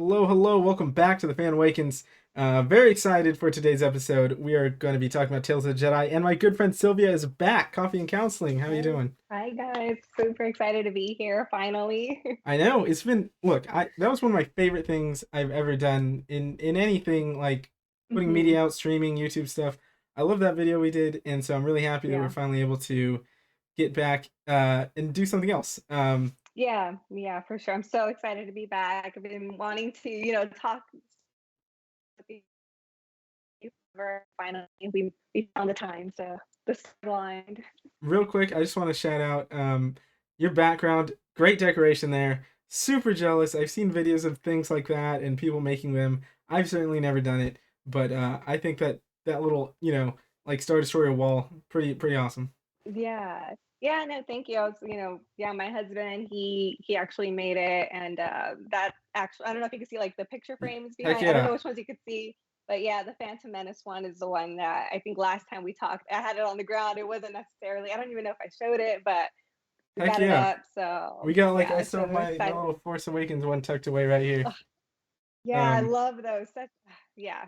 Hello, hello. Welcome back to the Fan Awakens. Very excited for today's episode. We are going to be talking about Tales of the Jedi, and my good friend Sylvia is back. Coffee and counseling. How are you Hi, doing? hi guys. Super excited to be here finally. I know it's been. Look, I that was one of my favorite things I've ever done in anything like putting hmm media out, streaming, YouTube stuff. I love that video we did, and so I'm really happy that we're Yeah. finally able to get back and do something else. Yeah, for sure. I'm so excited to be back. I've been wanting to, talk with you for finally we found the time. So the aligned. Real quick, I just want to shout out your background. Great decoration there. Super jealous. I've seen videos of things like that and people making them. I've certainly never done it, but I think that that little, like Star Destroyer wall, pretty awesome. Yeah. Yeah, no, thank you. Yeah, my husband, he actually made it and that actually I don't know if you can see like the picture frames Heck behind. I don't know yeah. which ones you could see, but yeah, the Phantom Menace one is the one that I think last time we talked, I had it on the ground. It wasn't necessarily, I don't even know if I showed it, but we Heck got it yeah. up. We So got like I yeah, still so have we're my excited. little Force Awakens one tucked away right here. Ugh, yeah, I Um, love those. Such yeah,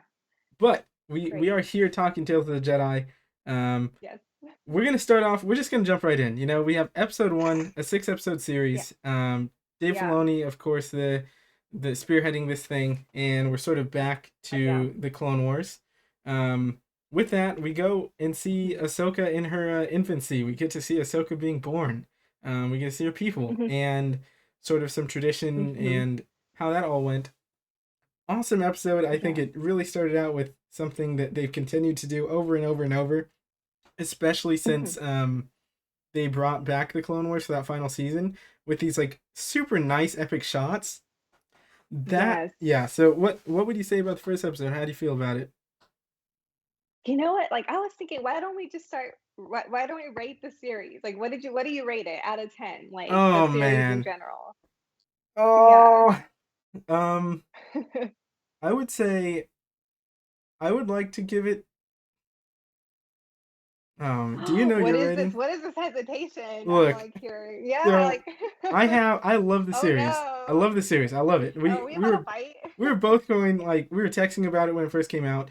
but we great. are here talking Tales of the Jedi. Um, Yes. we're gonna start off. We're just gonna jump right in. We have episode one, a 6 episode Yeah. series. Dave Yeah. Filoni, of course, the spearheading this thing, and we're sort of back Yeah. to the Clone Wars. With that, we go and see Ahsoka in her infancy. We get to see Ahsoka being born. We get to see her people hmm and sort of some tradition hmm and how that all went. Awesome episode. I think Yeah. it really started out with something that they've continued to do over and over and over, especially hmm since they brought back the Clone Wars for that final season with these like super nice epic shots. That Yes. yeah. So what would you say about the first episode? How do you feel about it? You know what? Like I was thinking, why don't we just start? Why don't we rate the series? Like, what do you rate it out of 10? Like the Oh series in man. general. Yeah. Oh. Um. I would say I would like to give it. Do you know What your is this? rating? What is this hesitation? I'm Look. like here. Yeah, So like I love the oh series. I no. love the series. I love it. Oh, We we we about to were fight. we were both going like we were texting about it when it first came out.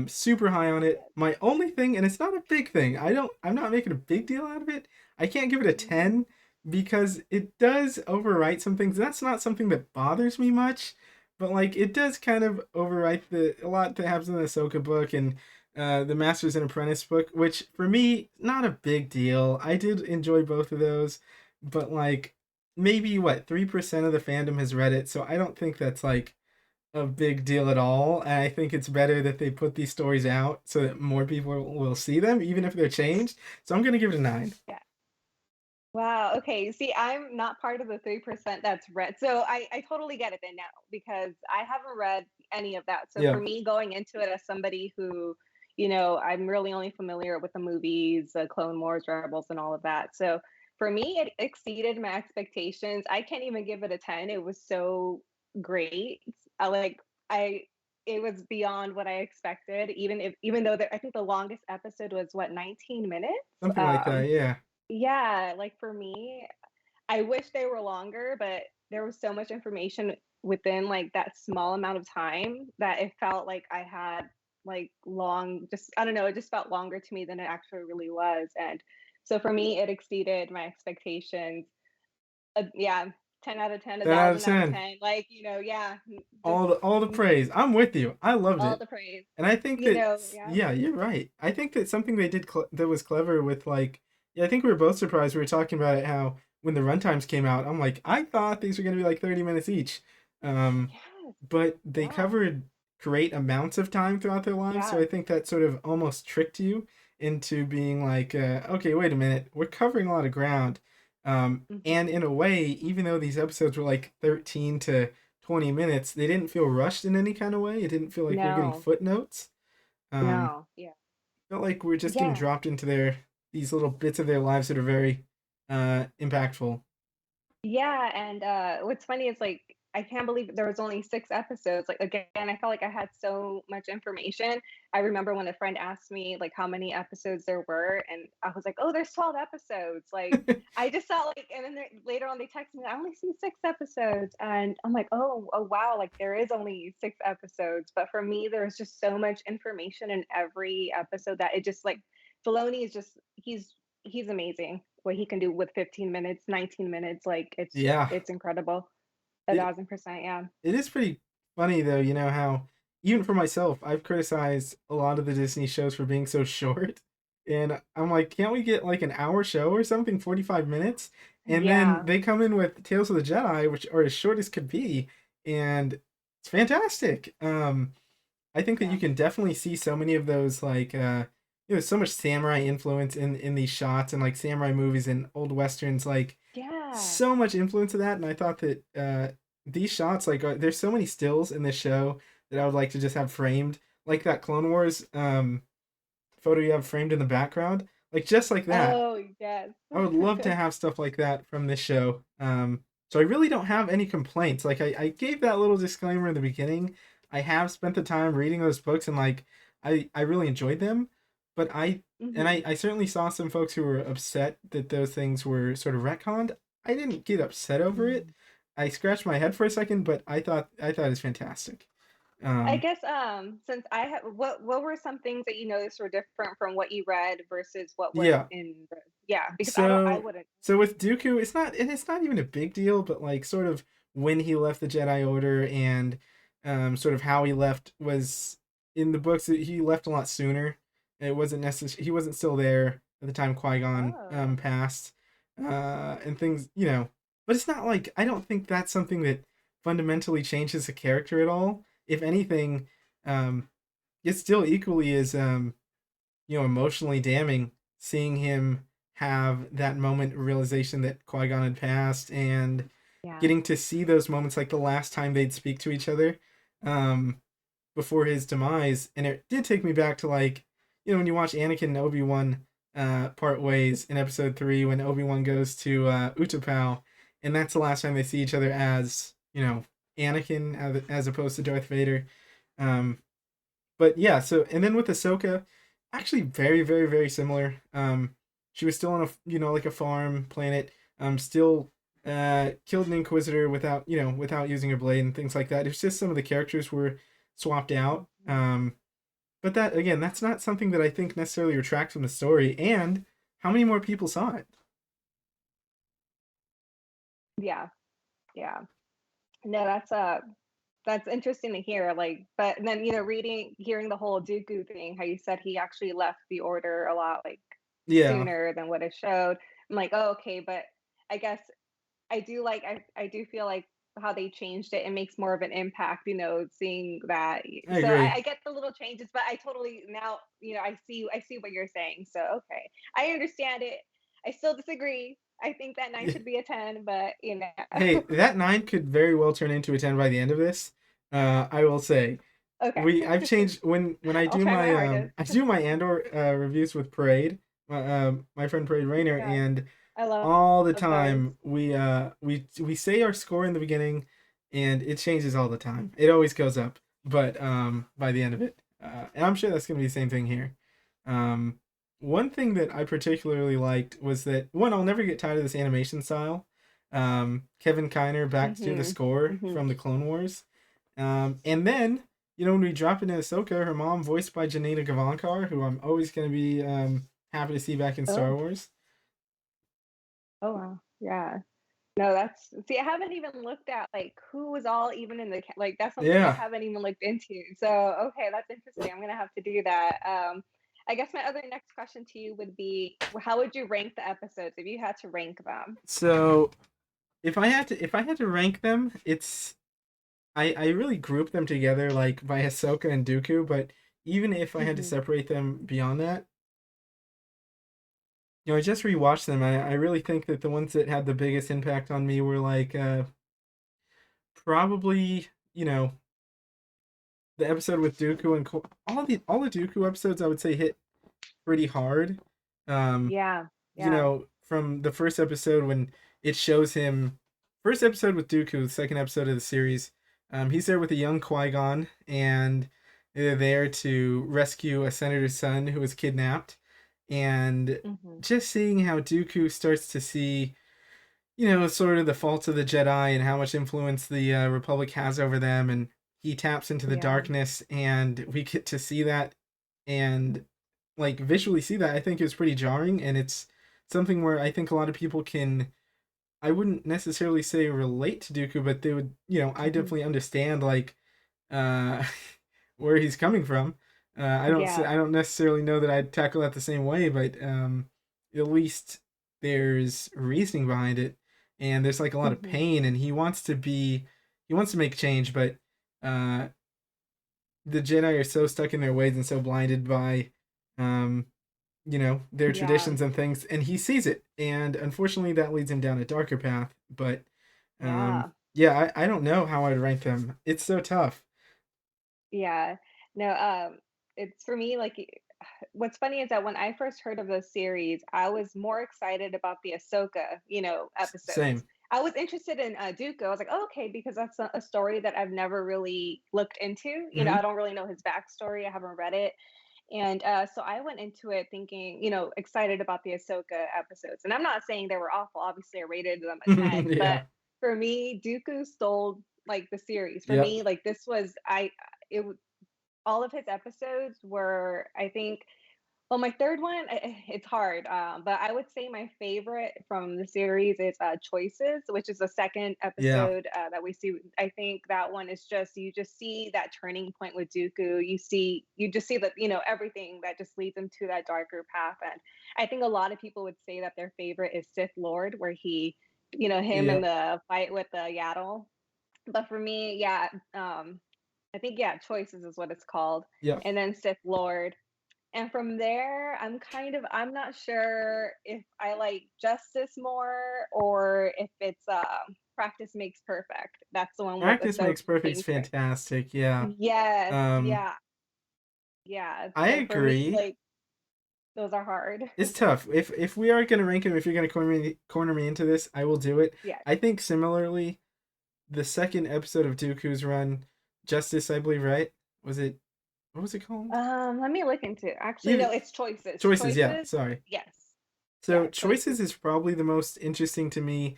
Super high on it. Yes. My only thing, and it's not a big thing. I'm not making a big deal out of it. I can't give it a Mhm. 10 because it does overwrite some things. That's not something that bothers me much, but like it does kind of overwrite the a lot that happens in the Ahsoka book and the Masters and Apprentice book, which for me not a big deal. I did enjoy both of those, but like maybe what 3% of the fandom has read it, so I don't think that's like a big deal at all. And I think it's better that they put these stories out so that more people will see them, even if they're changed. So I'm gonna give it a 9. Yeah. Wow. Okay. See, I'm not part of the 3% that's read. So I totally get it then now because I haven't read any of that. So Yeah, for me, going into it as somebody who, I'm really only familiar with the movies, the Clone Wars, Rebels, and all of that. So for me, it exceeded my expectations. I can't even give it a 10. It was so great. I like, I, it was beyond what I expected, even though I think the longest episode was what, 19 minutes? something like that. Yeah, Yeah, like for me, I wish they were longer, but there was so much information within like that small amount of time that it felt like I had like long, just I don't know, it just felt longer to me than it actually really was. And so for me, it exceeded my expectations. Yeah, 10 out of 10, a 10 out of thousand out of 10. 10. Like, yeah, just All the praise. I'm with you. I loved all it. the praise. And I think You that know, yeah. yeah, you're right. I think that something they did that was clever with like yeah, I think we were both surprised. We were talking about it how when the runtimes came out, I'm like, I thought these were going to be like 30 minutes each. Um, Yes. but they Yeah. covered great amounts of time throughout their lives, so Yeah. I think that sort of almost tricked you into being like, okay, wait a minute, we're covering a lot of ground. hmm And in a way, even though these episodes were like 13 to 20 minutes, they didn't feel rushed in any kind of way. It didn't feel like we were getting No. footnotes. Um, No. Yeah. felt like we're just getting Yeah. dropped into these little bits of their lives that are very impactful. Yeah, and what's funny is like I can't believe there was only 6 episodes. Like, again, I felt like I had so much information. I remember when a friend asked me, like, how many episodes there were, and I was like, "Oh, there's 12 episodes." Like, I just felt like, and then later on, they texted me, "I only see 6 episodes." And I'm like, "Oh, wow, like, there is only 6 episodes." But for me, there's just so much information in every episode that it just, like, Filoni is just he's amazing. What he can do with 15 minutes, 19 minutes, like, Yeah. it's incredible. It 1,000%, yeah. it is pretty funny though, you know how even for myself, I've criticized a lot of the Disney shows for being so short. And I'm like, can't we get like an hour show or something, 45 minutes? And then Yeah, they come in with Tales of the Jedi, which are as short as could be, and it's fantastic. I think that you yeah, can definitely see so many of those like so much samurai influence in these shots and like samurai movies and old westerns, like yeah. so much influence of that. And I thought that these shots, like there's so many stills in this show that I would like to just have framed, like that Clone Wars photo you have framed in the background, like just like that. Oh, yes. I would love to have stuff like that from this show. So I really don't have any complaints. Like I gave that little disclaimer in the beginning. I have spent the time reading those books and like I really enjoyed them, but Mhm, I certainly saw some folks who were upset that those things were sort of retconned. I didn't get upset over it. mhm. I scratched my head for a second, but I thought it was fantastic. I Um, guess, since I have what were some things that you noticed were different from what you read versus what was yeah, in the yeah, because I So wouldn't. so with Dooku, it's not even a big deal, but like sort of when he left the Jedi Order and sort of how he left was in the books he left a lot sooner. It wasn't necessary he wasn't still there at the time Qui-Gon Oh. passed. And things, you know, but it's not like I don't think that's something that fundamentally changes the character at all. If anything, um it's still equally as emotionally damning seeing him have that moment of realization that Qui-Gon had passed and Yeah. getting to see those moments like the last time they'd speak to each other um, before his demise. And it did take me back to like, when you watch Anakin and Obi-Wan part ways in episode 3 when Obi-Wan goes to Utapau and that's the last time they see each other as, Anakin as opposed to Darth Vader. Um, but yeah, so and then with Ahsoka, actually very, very, very similar. She was still on a like a farm planet. Still killed an Inquisitor without without using her blade and things like that. It's just some of the characters were swapped out. Mhm. But that again, that's not something that I think necessarily retracts from the story. And how many more people saw it? Yeah, yeah. No, that's interesting to hear, like, but then, hearing the whole Dooku thing, how you said he actually left the order a lot, like, Yeah, sooner than what it showed. I'm like, "Oh, okay," but I guess I do feel like how they changed it, it makes more of an impact, seeing that. I So agree. I get the little changes, but I totally now, I see what you're saying. So okay. I understand it. I still disagree. I think that 9 should be a 10, but Hey, that 9 could very well turn into a 10 by the end of this. I will say okay. I've changed when I I'll do try my my hardest. I do my Andor reviews with Parade, my friend Parade Rayner, Yeah. and I love all the those. time we say our score in the beginning, and it changes all the time. It always goes up, but by the end of it, and I'm sure that's gonna be the same thing here. Um, One thing that I particularly liked was that one, I'll never get tired of this animation style. Kevin Kiner back to do the Mhm. score Mhm. from the Clone Wars. And then, when we drop into Ahsoka, her mom, voiced by Janina Gavankar, who I'm always going to be happy to see back in Star Oh. Wars. Oh wow. Yeah. No, that's see, I haven't even looked at like who was all even in the like that's something I Yeah. haven't even looked into. So, okay, that's interesting. I'm gonna have to do that. I guess my other next question to you would be, how would you rank the episodes if you had to rank them? So if I had to rank them, it's I really group them together like by Ahsoka and Dooku, but even if I had to Hmm. separate them beyond that, I just rewatched them. I really think that the ones that had the biggest impact on me were like probably, the episode with Dooku and all the Dooku episodes I would say hit pretty hard. Um, Yeah, yeah. From the first episode when it shows him. first episode with Dooku, the second episode of the series. He's there with a young Qui Gon, and they're there to rescue a senator's son who was kidnapped. And Hmm. just seeing how Dooku starts to see, sort of the faults of the Jedi and how much influence the Republic has over them, and he taps into the Yeah. darkness, and we get to see that and like visually see that. I think is pretty jarring, and it's something where I think a lot of people can, I wouldn't necessarily say relate to Dooku, but they would, I Hmm. definitely understand like uh where he's coming from. Yeah. I don't necessarily know that I'd tackle that the same way, but at least there's reasoning behind it, and there's like a lot of Hmm. pain, and he wants to make change, but uh the Jedi are so stuck in their ways and so blinded by um their Yeah. traditions and things, and he sees it, and unfortunately that leads him down a darker path. But Yeah. yeah, I don't know how I'd rank them. It's so tough. Yeah. No, it's for me, like, what's funny is that when I first heard of the series, I was more excited about the Ahsoka, episodes. Same. I was interested in Dooku. I was like, oh, okay, because that's a story that I've never really looked into. Hmm. I don't really know his backstory. I haven't read it. And so I went into it thinking, excited about the Ahsoka episodes. And I'm not saying they were awful. Obviously, I rated them a 10. But Yeah. for me, Dooku stole like the series. For Yep. me, like this was it all of his episodes were, I think, well, my third one, it's hard, but I would say my favorite from the series is Choices, which is the second Yeah. episode that we see. I think that one is just, you just see that turning point with Dooku. You just see that, everything that just leads him to that darker path. And I think a lot of people would say that their favorite is Sith Lord, where him in Yep. the fight with the Yaddle. But for me, yeah, I think, yeah, Choices is what it's called, Yep. and then Sith Lord. And from there, I'm not sure if I like Justice more or if it's Practice Makes Perfect. That's the one with Practice Ahsoka makes perfect's being tra. fantastic. Yeah. Yes, Um, yeah, yeah. I So for me, agree. like, those are hard. It's tough. If we are gonna rank him, if you're gonna corner me into this, I will do it. Yes. I think similarly, the second episode of Dooku's run, Justice, I believe, right? Was it, what was it called? Let me look into it. Actually, Either no, it's Choices. Choices, yeah, Choices? sorry. Yes. So Yeah, Choices Choices. is probably the most interesting to me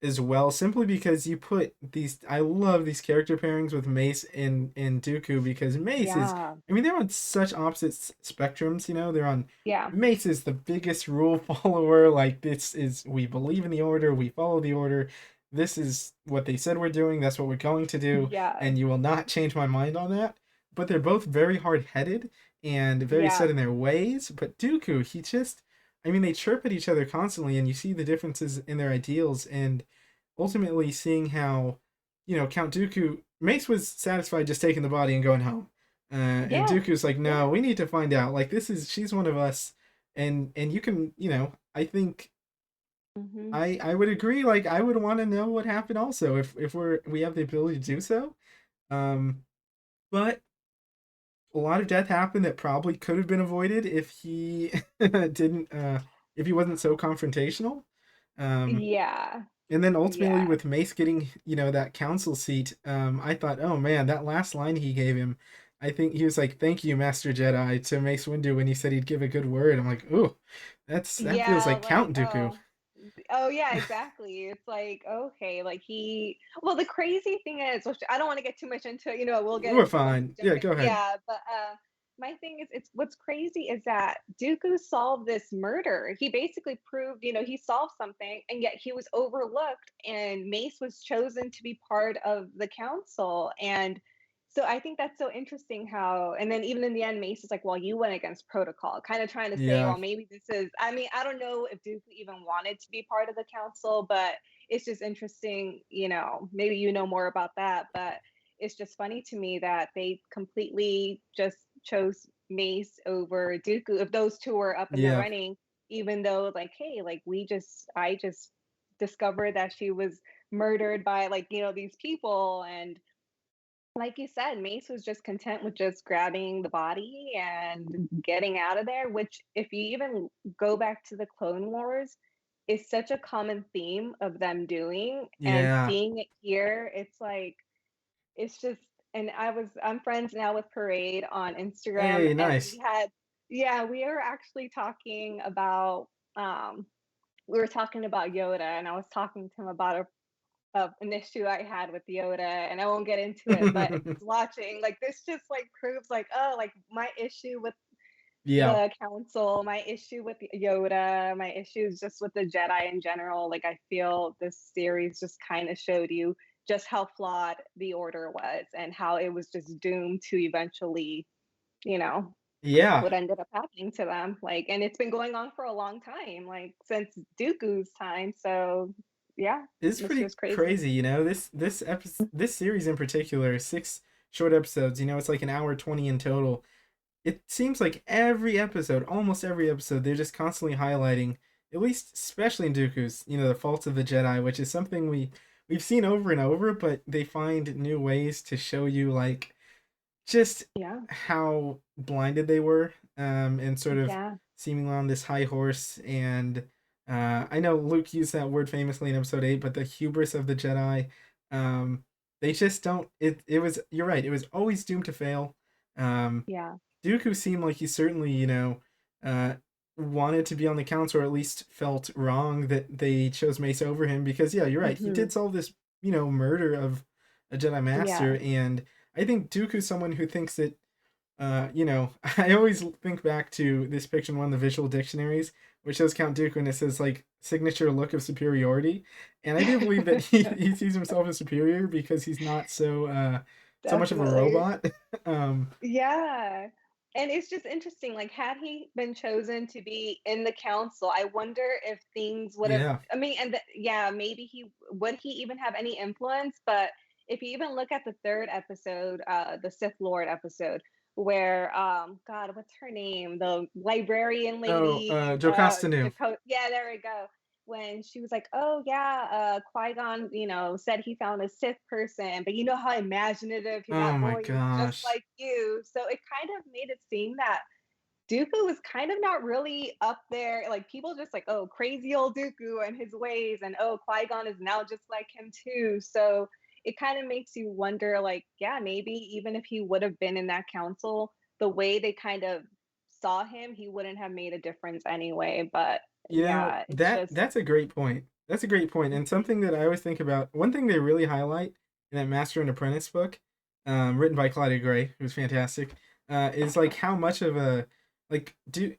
as well, simply because you put these. I love these character pairings with Mace and Dooku, because Mace is. Yeah. I mean, they're on such opposite spectrums. They're on. Yeah. Mace is the biggest rule follower. Like, this is, we believe in the order, we follow the order. This is what they said we're doing. That's what we're going to do, Yeah. and you will not change my mind on that. But they're both very hard headed and very set Yeah. in their ways. But Dooku, he just. I mean, they chirp at each other constantly, and you see the differences in their ideals, and ultimately seeing how, Count Dooku, Mace was satisfied just taking the body and going home, and Yeah. Dooku's like, Yeah. no, we need to find out. Like, she's one of us, and you can, I think Hmm. I would agree. Like, I would want to know what happened also, if we have the ability to do so. Um, but a lot of death happened that probably could have been avoided if he didn't, if he wasn't so confrontational. Um, Yeah. And then ultimately Yeah. with Mace getting, that council seat, I thought, oh man, that last line he gave him, I think he was like, "Thank you, Master Jedi," to Mace Windu when he said he'd give a good word. I'm like, ooh, that feels Yeah, like like, Count Dooku. oh, yeah, exactly. It's like, okay, like well, the crazy thing is, which I don't want to get too much into it, we'll get We're into once we fine. jump Yeah, in. go ahead. Yeah, but my thing is, it's what's crazy is that Dooku solved this murder. He basically proved, he solved something, and yet he was overlooked, and Mace was chosen to be part of the council. And so I think that's so interesting how, and then even in the end, Mace is like, well, you went against protocol, kind of trying to say, Yeah, well, maybe this is, I mean, I don't know if Dooku even wanted to be part of the council, but it's just interesting, maybe more about that, but it's just funny to me that they completely just chose Mace over Dooku. If those two were up in the yeah, running, even though, like, hey, like, I just discovered that she was murdered by, like, these people. And like you said, Mace was just content with just grabbing the body and getting out of there, which if you even go back to the Clone Wars, is such a common theme of them doing, and Yeah. seeing it here, it's like it's just and I'm friends now with Parade on Instagram, Hey, and nice. we were actually talking about, um we were talking about Yoda, and I was talking to him about an issue I had with Yoda, and I won't get into it, but just watching, like, this just, like, proves, like, oh, like, my issue with Yeah. the council, my issue with Yoda, my issues just with the Jedi in general. Like, I feel this series just kind of showed you just how flawed the Order was and how it was just doomed to eventually, you know, Yeah. what ended up happening to them. Like, and it's been going on for a long time, like since Dooku's time. So, yeah, It's it's pretty just crazy. crazy, you know. This series in particular, 6 short episodes. You know, it's like an hour 20 in total. It seems like every episode, almost every episode, they're just constantly highlighting, at least especially in Dooku's, you know, the faults of the Jedi, which is something we've seen over and over, but they find new ways to show you like just Yeah, how blinded they were, and sort of yeah, seemingly on this high horse. And I know Luke used that word famously in episode 8, but the hubris of the Jedi, um, they just don't. It was, you're right. It was always doomed to fail. Um, yeah. Dooku seemed like he certainly, you know, uh, wanted to be on the council, or at least felt wrong that they chose Mace over him. Because yeah, you're right. He Hmm. did solve this, you know, murder of a Jedi Yeah, Master, and I think Dooku's someone who thinks that, you know, I always think back to this picture in one of the visual dictionaries, which shows Count Dooku, and it says like signature look of superiority. And I do believe that he sees himself as superior because he's not so much of a definitely. robot. um, Yeah. And it's just interesting, like, had he been chosen to be in the council, I wonder if things would have, yeah. I mean, yeah, maybe he even have any influence, but if you even look at the third episode, the Sith Lord episode, where, God, what's her name? The librarian Oh, lady, Jocasta knew. Dakota, yeah, there we go. When she was like, "Oh yeah, Qui-Gon, said he found a Sith person, but you know how imaginative Oh that my boy is, just gosh. like you." So it kind of made it seem that Dooku was kind of not really up there. Like, people just like, "Oh, crazy old Dooku and his ways," and "Oh, Qui-Gon is now just like him too." So it kind of makes you wonder, like, yeah, maybe even if he would have been in that council, the way they kind of saw him, he wouldn't have made a difference anyway. But You know, yeah, it's just that's a great point. That's a great point, and something that I always think about. One thing they really highlight in that Master and Apprentice book, written by Claudia Gray, who's fantastic, is like how much of a like do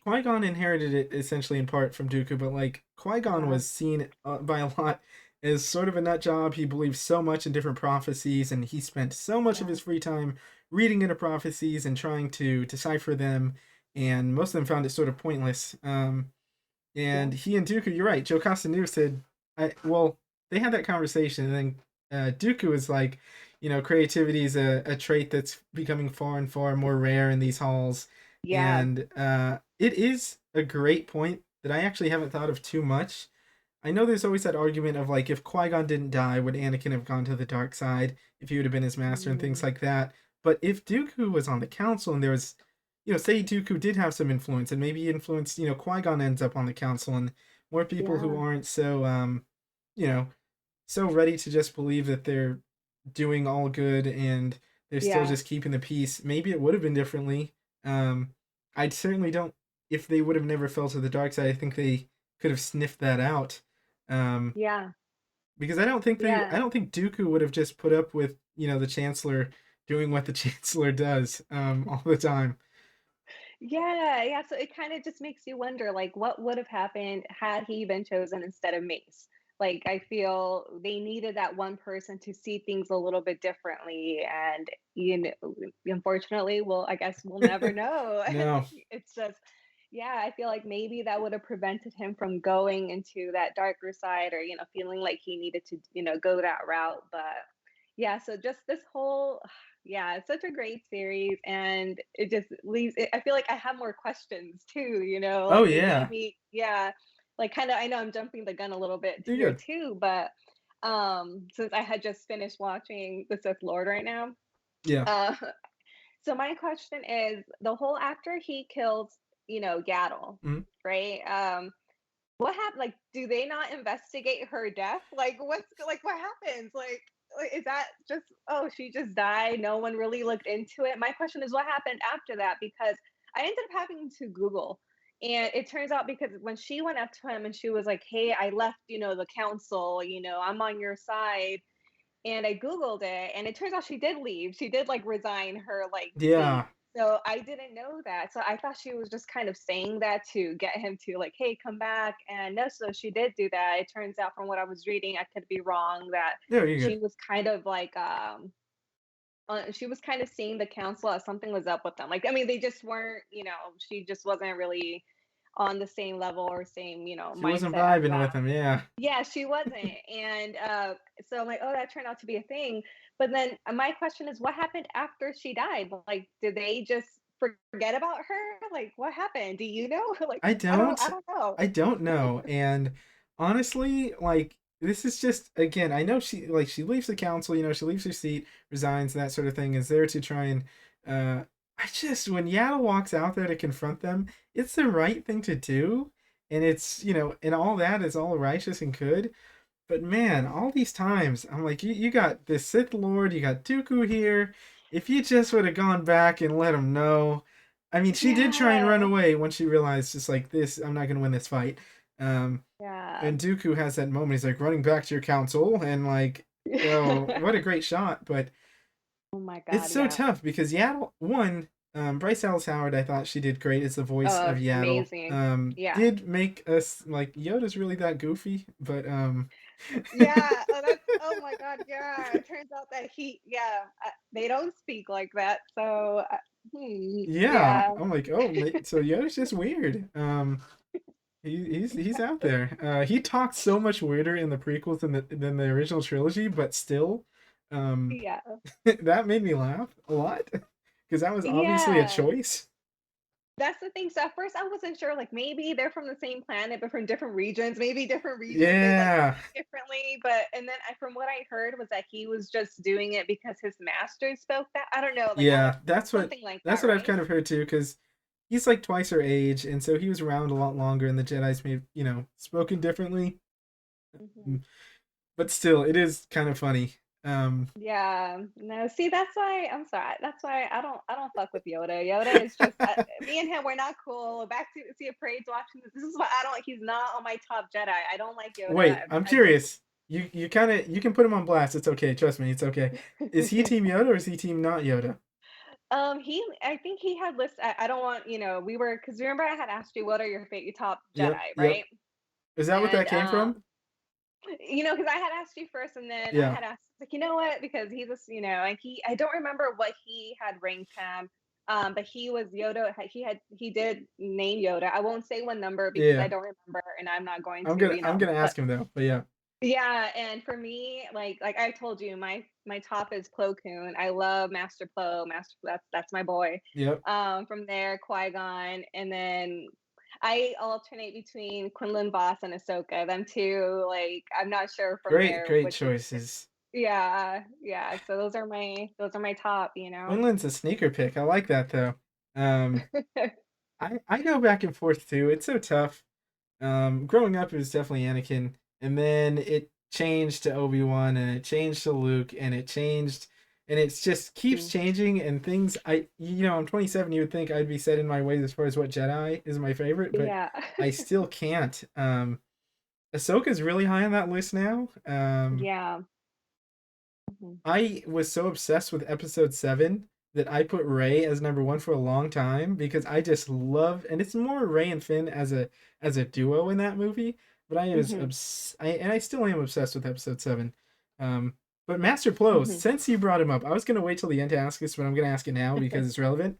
Qui Gon inherited it essentially in part from Dooku, but like Qui Gon yeah, was seen by a lot as sort of a nut job. He believed so much in different prophecies, and he spent so much of yeah, his free time reading into prophecies and trying to decipher them. And most of them found it sort of pointless. yeah, And he and Dooku, you're right. Joe Castanew said, well, they had that conversation, and then Dooku was like, you know, creativity is a trait that's becoming far and far more rare in these halls. yeah, And it is a great point that I actually haven't thought of too much. I know there's always that argument of like, if Qui Gon didn't die, would Anakin have gone to the dark side if he would have been his master and things mm, like that? But if Dooku was on the council and there was, you know, say Dooku did have some influence and maybe he influenced, you know, Qui Gon ends up on the council and more people who yeah, aren't so, you know, so ready to just believe that they're doing all good and they're still yeah, just keeping the peace. Maybe it would have been differently. I certainly don't. If they would have never fell to the dark side, I think they could have sniffed that out. Um, yeah, because I don't think I yeah. don't think Dooku would have just put up with, you know, the Chancellor doing what the Chancellor does all the time. Yeah, yeah, so it kinda just makes you wonder, like, what would have happened had he been chosen instead of Mace? Like, I feel they needed that one person to see things a little bit differently, and, unfortunately, well, I guess we'll never know. No, It's just yeah, I feel like maybe that would have prevented him from going into that darker side or, feeling like he needed to, go that route, but yeah, so just this whole yeah, it's such a great series, and it just leaves I feel like I have more questions too, oh like, it made yeah, me yeah, like, kinda I know I'm jumping the gun a little bit you're here good. too, but, since I had just finished watching The Sith Lord right now, Yeah. uh, so my question is, the whole after he kills, Yaddle, Mhm. right? what happened? Like, do they not investigate her death? Like, what happens? Is that just, oh, she just died? No one really looked into it. My question is, what happened after that? Because I ended up having to Google. And it turns out because when she went up to him and she was like, hey, I left, the council, I'm on your side. And I Googled it, and it turns out she did leave. She did like resign her like seat. Yeah. So I didn't know that. So I thought she was just kind of saying that to get him to like, hey, come back. And no, so she did do that. It turns out from what I was reading, I could be wrong, that No, you're she good. was kind of like she was kind of seeing the council as something was up with them. Like, I mean, they just weren't, she just wasn't really on the same level or same, She wasn't mindset as vibing them. with him. Yeah. Yeah, she wasn't, and, so I'm like, "Oh, that turned out to be a thing," but then, my question is what happened after she died? Like, did they just forget about her? Like, what happened? Do you know? Like, I I don't. don't know. I don't know. And honestly, like this is just again, I know she leaves the council, she leaves her seat, resigns, that sort of thing, is there to try and I just when Yaddle walks out there to confront them, it's the right thing to do. And it's, and all that is all righteous and good. But man, all these times, I'm like, you got this Sith Lord, you got Dooku here. If you just would have gone back and let him know. I mean, she did try and run Yeah, away when she realized, just like this, I'm not going to win this fight. Um, yeah. and Dooku has that moment. He's like running back to your council, and like, oh, what a great shot! But Oh my it's god, so yeah. tough because Yaddle, one, Bryce Dallas Howard, I thought she did great as the voice of Oh, Yaddle. amazing. Yeah. Did make us like Yoda's really that goofy, but Yeah, oh my god, yeah, it turns out that they don't speak like that, so, yeah, yeah. I'm like, oh, so Yoda's just weird. He's out there. He talked so much weirder in the prequels than the original trilogy, but still, um, Yeah. that made me laugh a lot because that was obviously a Yeah. choice. That's the thing. So at first I wasn't sure, like maybe they're from the same planet, but from different regions. Maybe different regions they like Yeah, speak differently. But and then from what I heard was that he was just doing it because his master spoke that. I don't know, like I don't yeah, something like that's that, what I've right? kind of heard too. Because he's like twice her age, and so he was around a lot longer, and the Jedi's may have, spoken differently. Hmm. But still, it is kind of funny. Yeah. No, see, that's why I'm sorry. That's why I don't fuck with Yoda. Yoda is just me and him. We're not cool. Back to see a parade's watching this. This is why I don't. He's not on my top Jedi. I don't like Yoda. Wait, I'm I just curious. You kind of you can put him on blast. It's okay. Trust me, it's okay. Is he Team Yoda or is he Team not Yoda? I think he had lists. I don't want, we were, because remember I had asked you what are your favorite top Yep, Jedi, yep. right? Is that what And that came from? because I had asked you first, and then I Yeah, had asked, like, you know what, because he's a, and I don't remember what he had ranked him, but he was Yoda. He did name Yoda. I won't say what number because I yeah. don't remember, and I'm not going I'm to, gonna I'm gonna but ask him though. But yeah, yeah, and for me, like I told you, my top is Plo Koon. I love Master Plo. That's my boy. yep. From there, Qui Gon, and then I alternate between Quinlan Voss and Ahsoka. Them two, like I'm not sure from Great, there great which is. choices. Yeah, yeah. So those are my top. Quinlan's a sneaker pick. I like that though. Um, I go back and forth too. It's so tough. Growing up, it was definitely Anakin, and then it changed to Obi-Wan, and it changed to Luke, and it changed, and it just keeps Mhm. changing. And things, I'm 27. You would think I'd be set in my ways as far as what Jedi is my favorite, but Yeah. I still can't. Ahsoka's really high on that list now. Yeah. Mhm. I was so obsessed with Episode 7 that I put Ray as number one for a long time because I just love, and it's more Ray and Finn as a duo in that movie. But Mhm. and I still am obsessed with Episode 7. Um, but Master Plo, Mhm. since you brought him up, I was gonna wait till the end to ask this, but I'm gonna ask it now because it's relevant.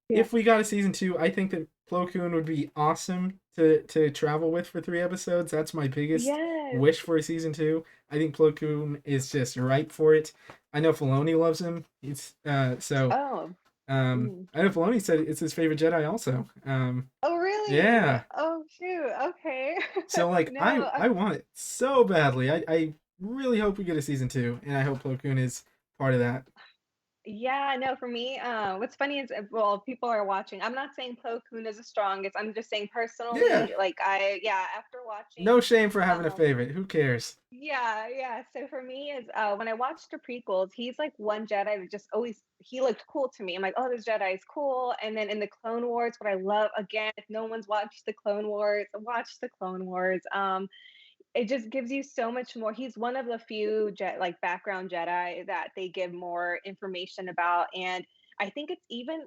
Yeah. If we got a season 2, I think that Plo Koon would be awesome to travel with for 3 episodes. That's my biggest Yes. wish for a season 2. I think Plo Koon is just ripe for it. I know Filoni loves him. He's Oh. Mm. I know Filoni said it's his favorite Jedi also. Oh, really? Yeah. Oh, shoot. Okay. So like I No. I want it so badly. I really hope we get a season 2, and I hope Plo Koon is part of that. Yeah, no, for me, what's funny is, well, people are watching. I'm not saying Plo Koon is the strongest. I'm just saying Yeah. personally, like yeah, after watching, No shame for having a um, favorite. Who cares? yeah, yeah. So for me is when I watched the prequels, he's like one Jedi that just always he looked cool to me. I'm like, oh, this Jedi is cool. And then in the Clone Wars, what I love again, if no one's watched the Clone Wars, watch the Clone Wars. It just gives you so much more. He's one of the few like background Jedi that they give more information about, and I think it's even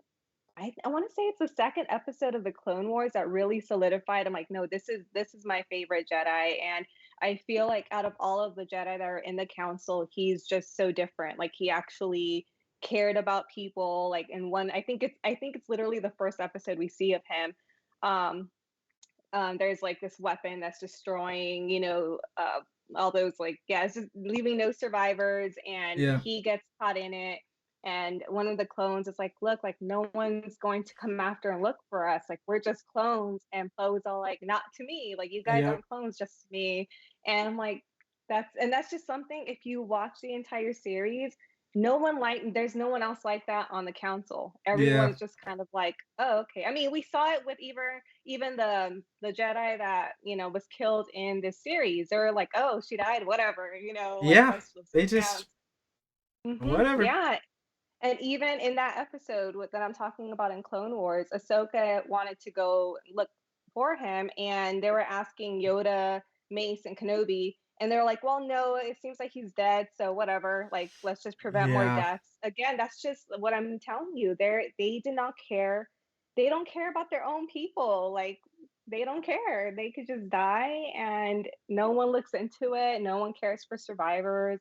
I want to say it's the second episode of the Clone Wars that really solidified. I'm like, no, this is my favorite Jedi, and I feel like out of all of the Jedi that are in the Council, he's just so different. Like he actually cared about people. Like in one, I think it's literally the first episode we see of him. Um, there's like this weapon that's destroying, all those like yeah, it's just leaving no survivors, and Yeah. he gets caught in it. And one of the clones is like, look, like no one's going to come after and look for us. Like we're just clones. And Poe's all like, not to me. Like you guys Yep. aren't clones, just to me. And I'm like, that's just something. If you watch the entire series, there's no one else like that on the council. Yeah. Everyone's just kind of like, oh, okay. I mean, we saw it with even the Jedi that was killed in this series. They were like, oh, she died, whatever, like Yeah. let's They count. just whatever. Yeah, and even in that episode that I'm talking about in Clone Wars, Ahsoka wanted to go look for him, and they were asking Yoda, Mace, and Kenobi, and they're like, "Well, no, it seems like he's dead, so whatever. Like, let's just prevent more Yeah. deaths." Again, that's just what I'm telling you. They did not care. They don't care about their own people. Like, they don't care. They could just die, and no one looks into it. No one cares for survivors.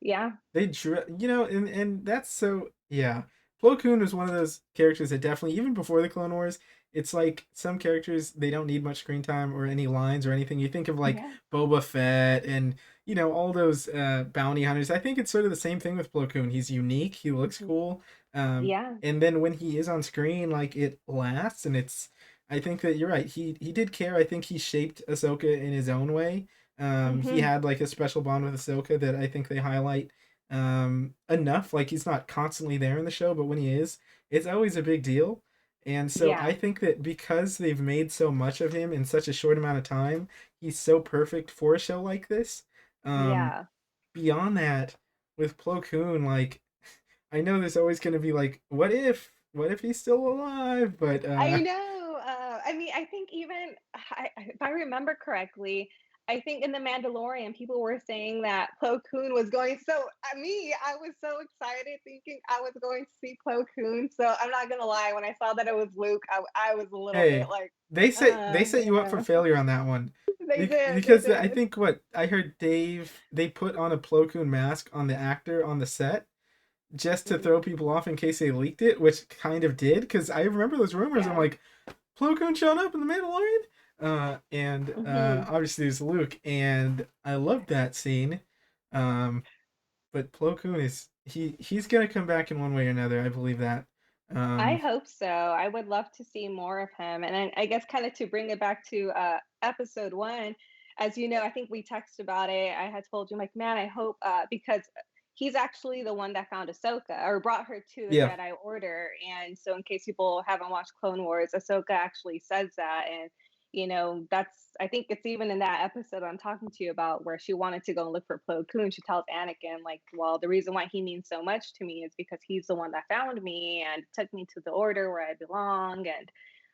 Yeah, They drew, and that's so yeah. Plo Koon was one of those characters that definitely, even before the Clone Wars, it's like some characters they don't need much screen time or any lines or anything. You think of like yeah, Boba Fett and all those bounty hunters. I think it's sort of the same thing with Plo Koon. He's unique. He looks mhm, cool, yeah. and then when he is on screen, like it lasts, and it's. I think that you're right. He did care. I think he shaped Ahsoka in his own way. He Mhm. had like a special bond with Ahsoka that I think they highlight enough. Like he's not constantly there in the show, but when he is, it's always a big deal. And so I Yeah. think that because they've made so much of him in such a short amount of time, he's so perfect for a show like this. Um, Yeah. Beyond that, with Plo Koon, like I know there's always going to be like, what if he's still alive? But I know. I mean, I think even if I remember correctly, I think in The Mandalorian, people were saying that Plo Koon was going. So, I was so excited thinking I was going to see Plo Koon. So, I'm not going to lie. When I saw that it was Luke, I was a little bit hey, like, they set you up for yeah. failure on that one. They did. They Because I did. think what I heard they put on a Plo Koon mask on the actor on the set just to throw Mhm. people off in case they leaked it, which kind of did. Because I remember those rumors. I'm Yeah. like, Plo Koon showed up in the Mandalorian, and Hmm. obviously there's Luke, and I loved that scene. Um, but Plo Koon is he's gonna come back in one way or another. I believe that. I Um, hope so. I would love to see more of him. And I guess kind of to bring it back to episode one, as you know, I think we texted about it. I had told you, like, man, I hope because he's actually the one that found Ahsoka or brought her to the yeah, Jedi Order. And so, in case people haven't watched Clone Wars, Ahsoka actually says that. And that's I think it's even in that episode I'm talking to you about where she wanted to go and look for Plo Koon. She tells Anakin, like, well, the reason why he means so much to me is because he's the one that found me and took me to the order where I belong.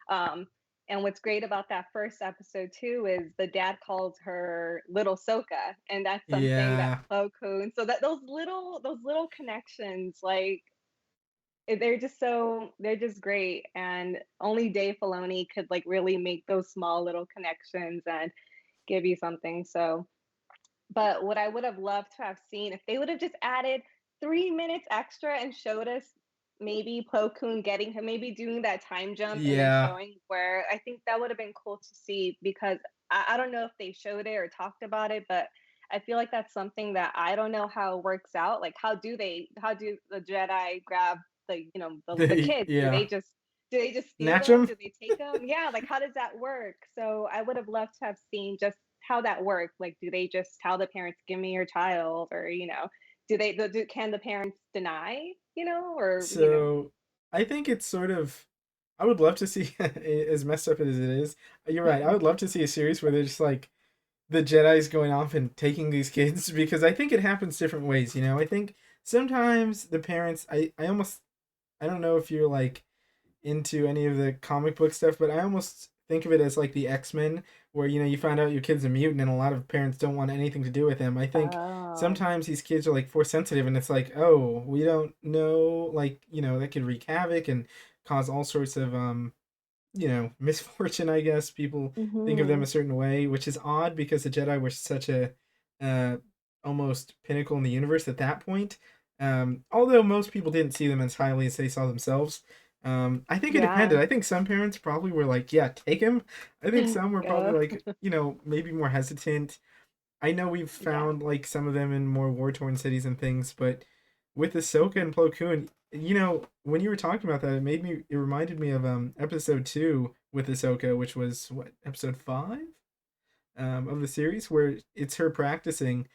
Um and what's great about that first episode too is the dad calls her little Soka, and that's something that yeah, Plo Koon. So that those little connections, like they're just great, and only Dave Filoni could like really make those small little connections and give you something. So, but what I would have loved to have seen if they would have just added 3 minutes extra and showed us maybe Plo Koon getting him, maybe doing that time jump and then yeah, showing where I think that would have been cool to see because I don't know if they showed it or talked about it, but I feel like that's something that I don't know how it works out. Like, how do the Jedi grab the kids? yeah. Do they just steal Snatch them? him. Do they take them? Yeah, like how does that work? So I would have loved to have seen just how that worked. Like, do they just tell the parents, "Give me your child," or can the parents deny, or So I think it's sort of. I would love to see as messed up as it is. You're right. I would love to see a series where they're just like the Jedi's going off and taking these kids because I think it happens different ways. I think sometimes the parents. I almost. I don't know if you're like into any of the comic book stuff, but I almost think of it as like the X-Men, where you find out your kid's a mutant and a lot of parents don't want anything to do with him. I think Oh. sometimes these kids are like force sensitive and it's like, oh, we don't know, like, that could wreak havoc and cause all sorts of misfortune, I guess. People think of them a Mhm. certain way, which is odd because the Jedi were such a uh almost pinnacle in the universe at that point. Although most people didn't see them as highly as they saw themselves. I think it depended. Yeah. I think some parents probably were like, yeah, take him. I think some were probably Oh, like, maybe more hesitant. I know we've yeah. found like some of them in more war torn cities and things, but with Ahsoka and Plo Koon, when you were talking about that, it reminded me of episode 2 with Ahsoka, which was what, episode 5 of the series, where it's her practicing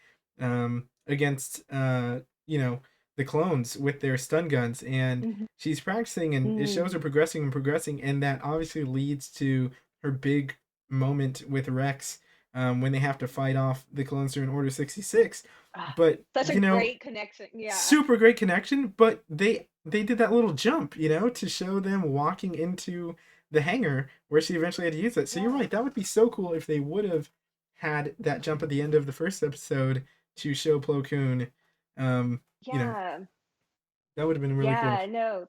against the clones with their stun guns, and Mhm. she's practicing, and it shows her progressing and progressing, and that obviously leads to her big moment with Rex when they have to fight off the clones during Order 66. Ah, But such a great connection. Yeah. super great connection, but they did that little jump, to show them walking into the hangar where she eventually had to use it. So you're Yeah. right, that would be so cool if they would have had that jump at the end of the first episode to show Plo Koon. Um, you know, Yeah. that would have been really cool. Yeah, no.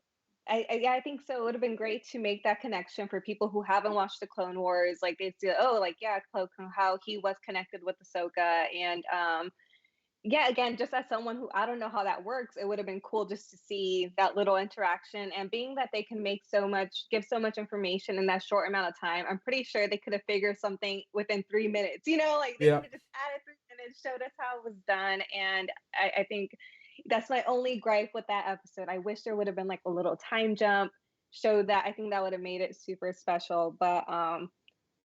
Yeah, I think so. It would have been great to make that connection for people who haven't watched the Clone Wars. Like they'd see, oh, like yeah, Clo Koon, how he was connected with Ahsoka, and yeah, again, just as someone who I don't know how that works, it would have been cool just to see that little interaction. And being that they can give so much information in that short amount of time, I'm pretty sure they could have figured something within 3 minutes. Like they could Yeah. have just added 3 minutes, showed us how it was done. And I think that's my only gripe with that episode. I wish there would have been like a little time jump, show that. I think that would have made it super special. But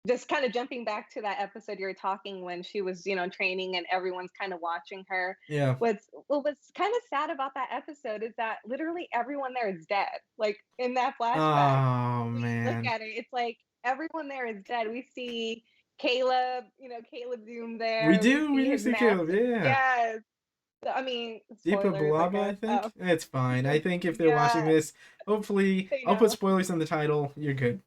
just kind of jumping back to that episode you were talking when she was, training and everyone's kind of watching her. Yeah. What was kind of sad about that episode is that literally everyone there is dead. Like in that flashback, Oh when we look man. at it, it's like everyone there is dead. We see Caleb, Caleb Doom We there. We do we see do his see Caleb, master. yeah. Yes. So, I mean, Deepa spoilers, I Balaba, I guess. think. It's fine. I think if they're watching Yeah, this, hopefully they I'll put know. spoilers in the title. You're good.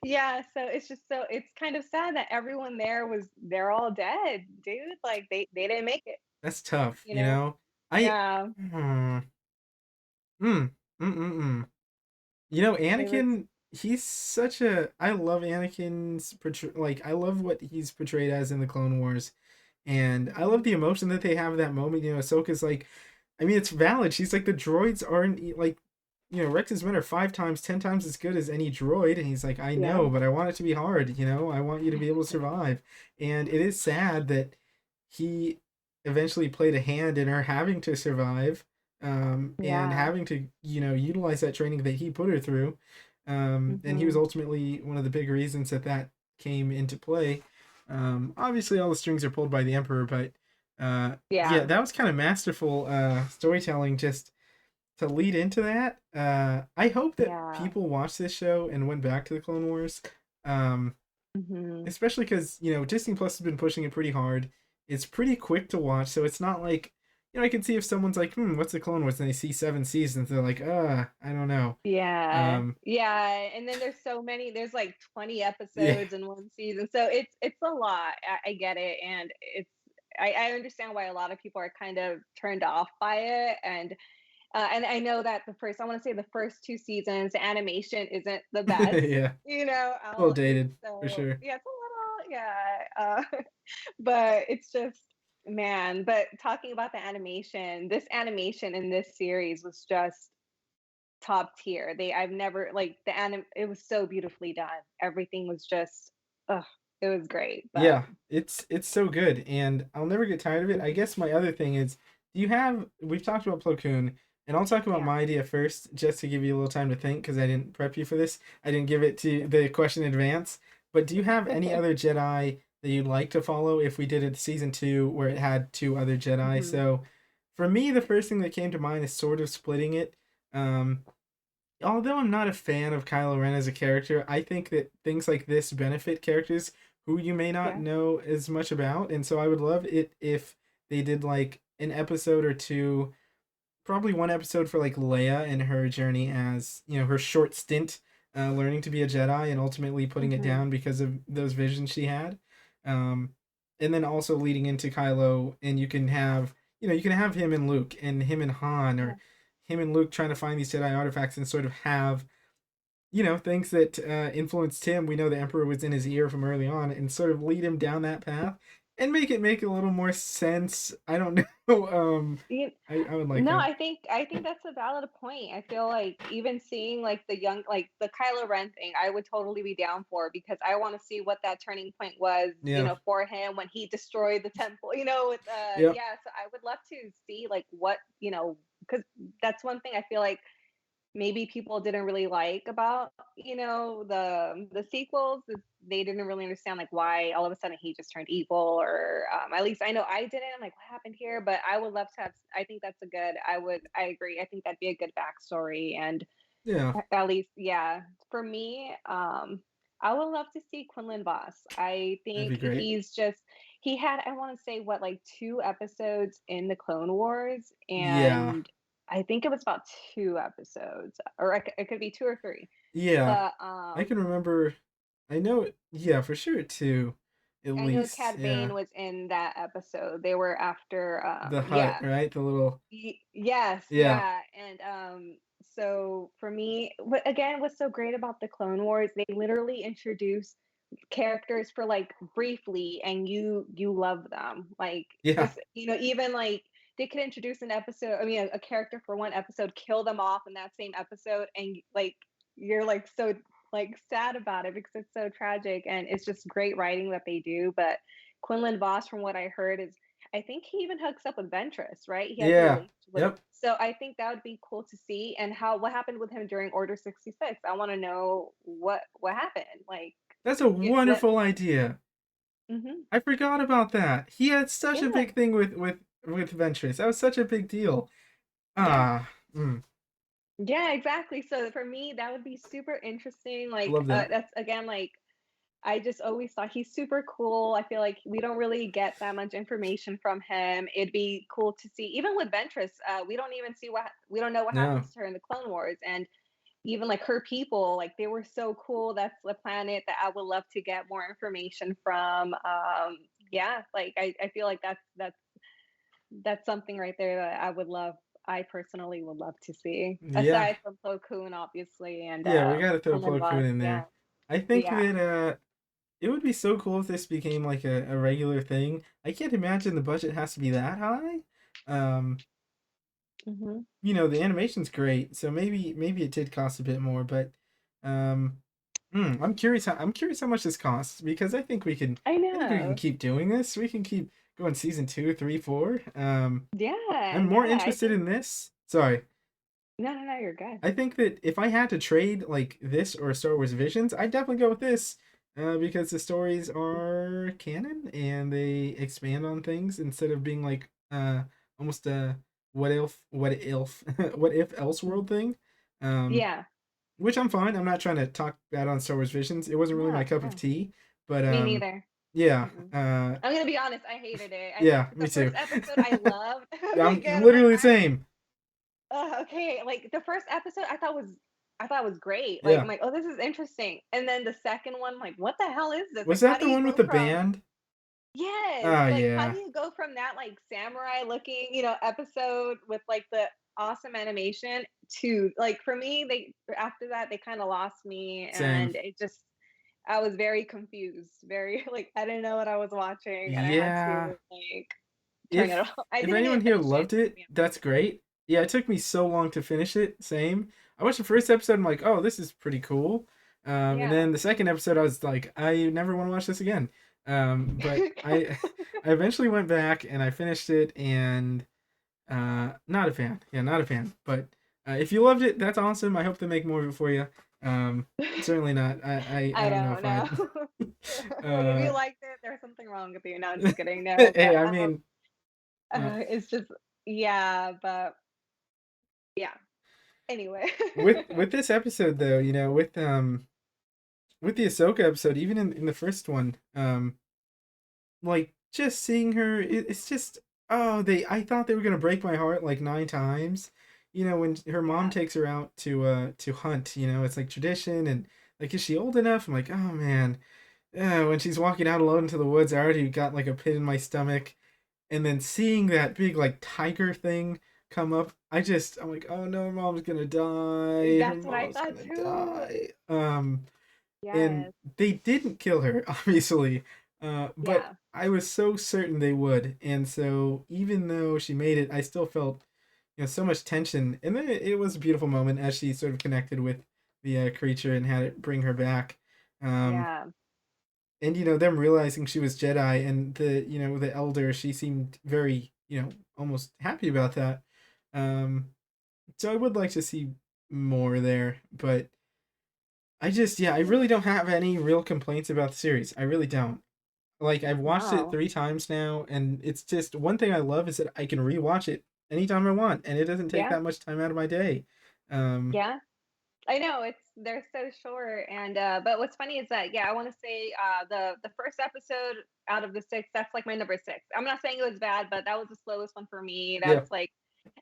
Yeah, so it's kind of sad that everyone there they're all dead, dude. Like they didn't make it, That's tough, you know? I Yeah. hmm, mm, mm. It was Anakin, he's such a. I love Anakin's like I love what he's portrayed as in the Clone Wars, and I love mhm. the emotion that they have in that moment. Ahsoka's like, I mean, it's valid. She's like the droids aren't like, Rex's men are 5 times, 10 times as good as any droid, and he's like, I Yeah. know, but I want it to be hard. I want you to be able to survive, and it is sad that he eventually played a hand in her having to survive, and Yeah. having to utilize that training that he put her through, and he was Mhm. ultimately one of the big reasons that came into play. Obviously all the strings are pulled by the emperor, but yeah, Yeah. that was kind of masterful storytelling just to lead into that. I hope that Yeah. people watch this show and went back to the Clone Wars. um, Mhm. Especially because Disney Plus has been pushing it pretty hard. It's pretty quick to watch, so it's not like I can see if someone's like, what's the Clone Wars, and they see 7 seasons, they're like, I don't know. Yeah. um Yeah, and then there's like 20 yeah. episodes in one season. So it's a lot. I get it, and I understand why a lot of people are kind of turned off by it. And I know that I want to say the first two seasons, the animation isn't the best. Yeah, a little It's dated for so sure. yeah, it's a little yeah. But it's just man. But talking about the animation, this animation in this series was just top tier. I've never like It was so beautifully done. Everything was just, ugh, it was great. But Yeah, it's so good, and I'll never get tired of it. I mhm, guess my other thing is, do you have? We've talked about Plo Koon, and I'll talk about yeah. my idea first, just to give you a little time to think, because I didn't prep you for this. I didn't give it to the question in advance. But do you have any other Jedi that you'd like to follow if we did it season 2, where it had 2 other Jedi? Mhm. So, For me, the first thing that came to mind is sort of splitting it. Um, Although I'm not a fan of Kylo Ren as a character, I think that things like this benefit characters who you may not Yeah. know as much about, and so I would love it if they did like an episode or two, probably one episode for like Leia and her journey as her short stint learning to be a Jedi and ultimately putting it Hmm. down because of those visions she had, um, and then also leading into Kylo, and you can have him and Luke and him and Han, Yeah. or him and Luke trying to find these Jedi artifacts and sort of have things that influenced him. We know the Emperor was in his ear from early on, and sort of lead him down that path and make it make a little more sense. I don't know. You, I would like no, that. I think that's a valid point. I feel like even seeing like the Kylo Ren thing, I would totally be down for because I want to see what that turning point was, Yeah. for him when he destroyed the temple, with Yep. yeah, so I would love to see like what, because that's one thing I feel like maybe people didn't really like about the sequels is they didn't really understand like why all of a sudden he just turned evil, or at least I know I didn't. I'm like, what happened here? But I would love to have. I think that's a good. I agree. I think that'd be a good backstory, and Yeah. at least, yeah, for me, I would love to see Quinlan Voss. I That'd think be great. he had, I want to say, what, like 2 episodes in the Clone Wars, Yeah. and I think it was about 2 episodes, or it could be 2 or 3. Yeah. But I can remember. I know it. Yeah, for sure too. At I know least. Cad Yeah. Bane was in that episode. They were after, The hut, yeah. right? The little. Yes, Yeah. yeah, and so for me, what again was so great about the Clone Wars, they literally introduced characters for like briefly, and you love them. Like Yeah. just even like they could introduce an episode, I mean a character for one episode, kill them off in that same episode, and like you're like so like sad about it because it's so tragic, and it's just great writing that they do. But Quinlan Voss, from what I heard, is I think he even hooks up with Ventress, right? He has a Yeah. relationship with. Yep. So I think that would be cool to see, and how what happened with him during Order 66. I want to know what happened. Like, That's a get let. wonderful idea. Hmm. I forgot about that. He had such a Yeah, big thing with Ventress. That was such a big deal. yeah, Ah. yeah, exactly. So for me, that would be super interesting. Like, Love that. that's again, like I just always thought he's super cool. I feel like we don't really get that much information from him. It'd be cool to see, even with Ventress. We don't know what No. happens to her in the Clone Wars, and even like her people, like they were so cool. That's the planet that I would love to get more information from. Yeah, like I feel like that's something right there that I would love. I personally would love to see, Yeah. aside from Plo Koon, obviously, and Yeah, we gotta throw Quinlan Plo Koon Vos. in Yeah, there. I think yeah. that it would be so cool if this became like a regular thing. I can't imagine the budget has to be that high. Um, Hmm. the animation's great, so maybe it did cost a bit more, but um I'm curious how much this costs, because I I think we can know. keep doing this. We can keep going season 2, 3, 4. Yeah, I'm more yeah. I interested think in this. Sorry. no, no, no. You're good. I think that if I had to trade like this or Star Wars Visions, I'd definitely go with this, because the stories are canon and they expand on things instead of being like almost a what if what if Elseworld Mhm. thing. Um, Yeah. which I'm fine. I'm not trying to talk bad on Star Wars Visions. It wasn't really my No, cup of no. tea, but Me neither. yeah, Mm-mm. I'm gonna be honest. I hated it. I yeah, think me the too. first episode I loved. I'm Like, like literally the same. okay. Like the first episode, I thought was great. Like, Yeah. I'm like, oh, this is interesting. And then the second one, like, what the hell is this? Was Like, how that do the you one with go the from band? yes, Oh like how yeah. do you go from that like samurai looking, episode with like the awesome animation to like for me, they after that they kind of lost me, Same. and it just I was very confused, very like I didn't know what I was watching, and I had Yeah. to like turn it If off. I if didn't anyone even here finish it, loved to it, be that's great. Yeah, it took me so long to finish it. Same. I watched the first episode. I'm like, oh, this is pretty cool. And honest. then the second episode, I was like, I never want to watch this again. But I Yeah. I eventually went back and I finished it, and not a fan. Yeah, not a fan. But if you loved it, that's awesome. I hope they make more of it for you. Um, Certainly not. I I don't know don't if know. I'd. Like if uh, you liked it, there's something wrong with you. No, I'm just kidding. No, hey, but I mean, it's just Yeah, but yeah. Anyway. With this episode though, with the Ahsoka episode, even in the first one, like just seeing her, it's just, oh, they I thought they were gonna break my heart like 9 times. When her mom Yeah. takes her out to hunt, it's like tradition, and like, is she old enough? I'm like, oh man. When she's walking out alone into the woods, I already got like a pit in my stomach, and then seeing that big like tiger thing come up, I'm like, oh no, mom's gonna die. Her That's what I mom's thought gonna too. die. And Yes. they didn't kill her, obviously, but Yeah. I was so certain they would, and so even though she made it, I still felt so much tension, and then it was a beautiful moment as she sort of connected with the creature and had it bring her back. Um, Yeah. and them realizing she was Jedi, and the elder, she seemed very almost happy about that. Um, so I would like to see more there, but I really don't have any real complaints about the series. I really don't. Like, I've watched it Wow. 3 times now, and it's just one thing I love is that I can rewatch it anytime I want, and it doesn't take Yeah. that much time out of my day. Um, Yeah. I know they're so short, and but what's funny is that yeah, I want to say the first episode out of the six, that's like my number six. I'm not saying it was bad, but that was the slowest one for me. That yeah, was like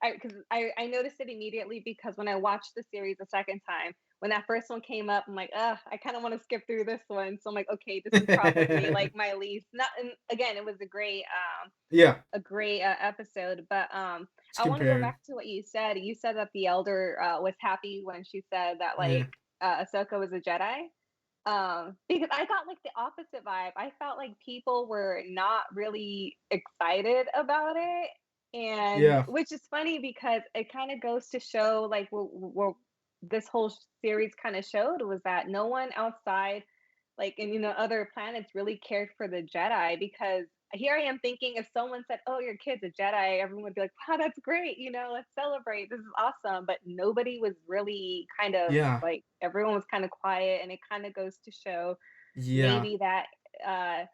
I noticed it immediately because when I watched the series a second time, when that first one came up, I'm like, ugh, I kind of want to skip through this one. So I'm like, okay, this is probably like my least. Not and again, it was yeah, a great episode. But it's I want to go compared. back to what you said. You said that the elder was happy when she said that Yeah, like Ahsoka was a Jedi. Because I got like the opposite vibe. I felt like people were not really excited about it, and yeah, which is funny because it kind of goes to show like what this whole series kind of showed was that no one outside like and other planets really cared for the Jedi because here I am thinking if someone said, "Oh, your kid's a Jedi," everyone would be like, "Wow, that's great! Let's celebrate. This is awesome." But nobody was really kind of yeah, like everyone was kind of quiet, and it kind of goes to show yeah. maybe that, uh,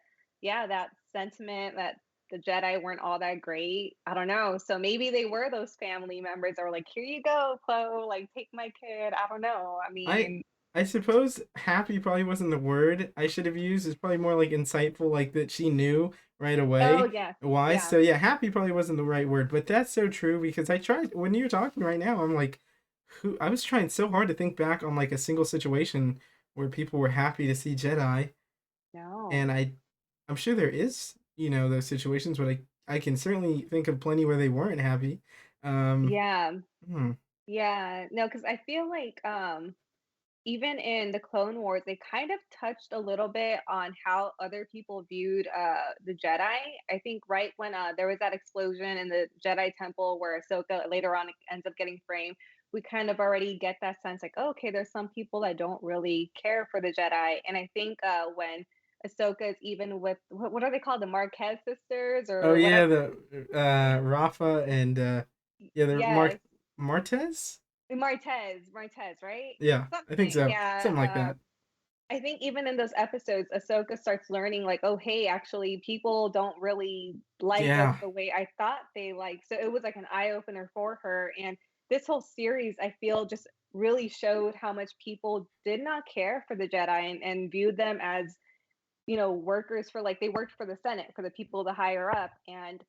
yeah, that sentiment that the Jedi weren't all that great. I don't know. So maybe they were those family members that were like, "Here you go, Chloe. Like, take my kid." I don't know. I I mean, I suppose happy probably wasn't the word I should have used. It's probably more like insightful, like that she knew right oh away yeah, why. yeah, So yeah, happy probably wasn't the right word, but that's so true because I tried when you're talking right now. I'm like, who? I was trying so hard to think back on like a single situation where people were happy to see Jedi, no, and I'm sure there is those situations, but I can certainly think of plenty where they weren't happy. Um, yeah. hmm, Yeah, no, because I feel like even in the Clone Wars, they kind of touched a little bit on how other people viewed the Jedi. I think right when there was that explosion in the Jedi Temple where Ahsoka later on ends up getting framed, we kind of already get that sense like, oh, okay, there's some people that don't really care for the Jedi. And I think when Ahsoka is even with what are they called, the Marquez sisters oh or yeah, whatever? the Rafa and yeah, the Yes, Martez. Martez, right? Yeah, I think Something, so. yeah. Something like that. I think even in those episodes, Ahsoka starts learning, like, oh, hey, actually, people don't really like us Yeah, the way I thought they like. So it was like an eye opener for her. And this whole series, I feel, just really showed how much people did not care for the Jedi and viewed them as, workers for like they worked for the Senate, for the people the higher up. And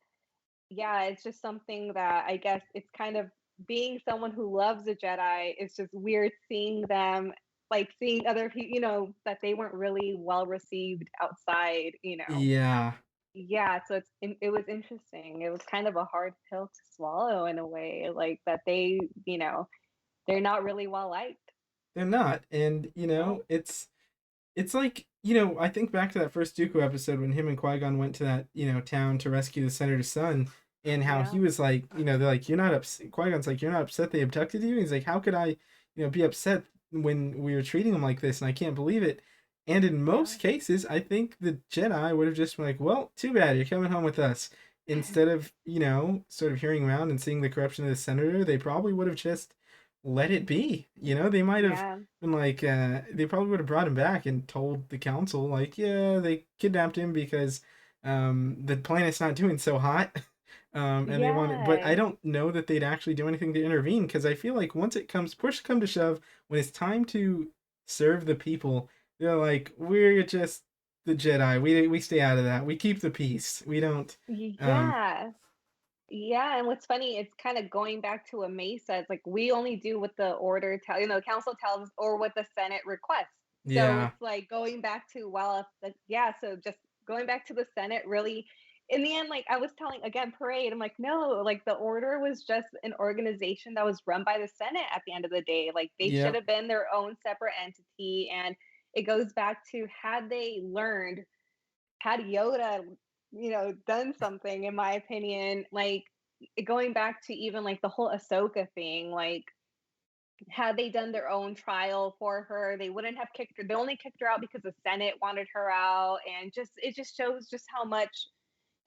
yeah, it's just something that I guess it's kind of being someone who loves the Jedi, it's just weird seeing them like seeing other people, that they weren't really well received outside. yeah. Yeah, so it was interesting. It was kind of a hard pill to swallow in a way, like that they're not really well liked. They're not, and No. it's like I think back to that first Dooku episode when him and Qui Gon went to that town to rescue the senator's son, and how he Yeah. was like, they're like, you're not upset. Qui Gon's like, you're not upset they abducted you. He's like, how could I, be upset when we were treating him like this, and I can't believe it. And in Yeah. most cases, I think the Jedi would have just been like, well, too bad, you're coming home with us. Instead of sort of hearing around and seeing the corruption of the senator, they probably would have just let it be. They might have Yeah. been like, they probably would have brought him back and told the council, like, yeah, they kidnapped him because the planet's not doing so hot. And they want it, but I Yes. don't know that they'd actually do anything to intervene because I feel like once it comes push come to shove, when it's time to serve the people, they're like, we're just the Jedi. We stay out of that. We keep the peace. We don't. Um, Yeah. Yeah, and what's funny, it's kinda going back to what May says, like, we only do what the order council tells us or what the Senate requests. So yeah, it's like going back to, well, if the yeah, so just going back to the Senate really in the end, like I was telling again, Parade, I'm like, no, like the order was just an organization that was run by the Senate at the end of the day. Like they should yep, have been their own separate entity. And it goes back to had they learned had Yoda, done something, in my opinion, like going back to even like the whole Ahsoka thing, like had they done their own trial for her, they wouldn't have kicked her. They only kicked her out because the Senate wanted her out, and just it just shows just how much.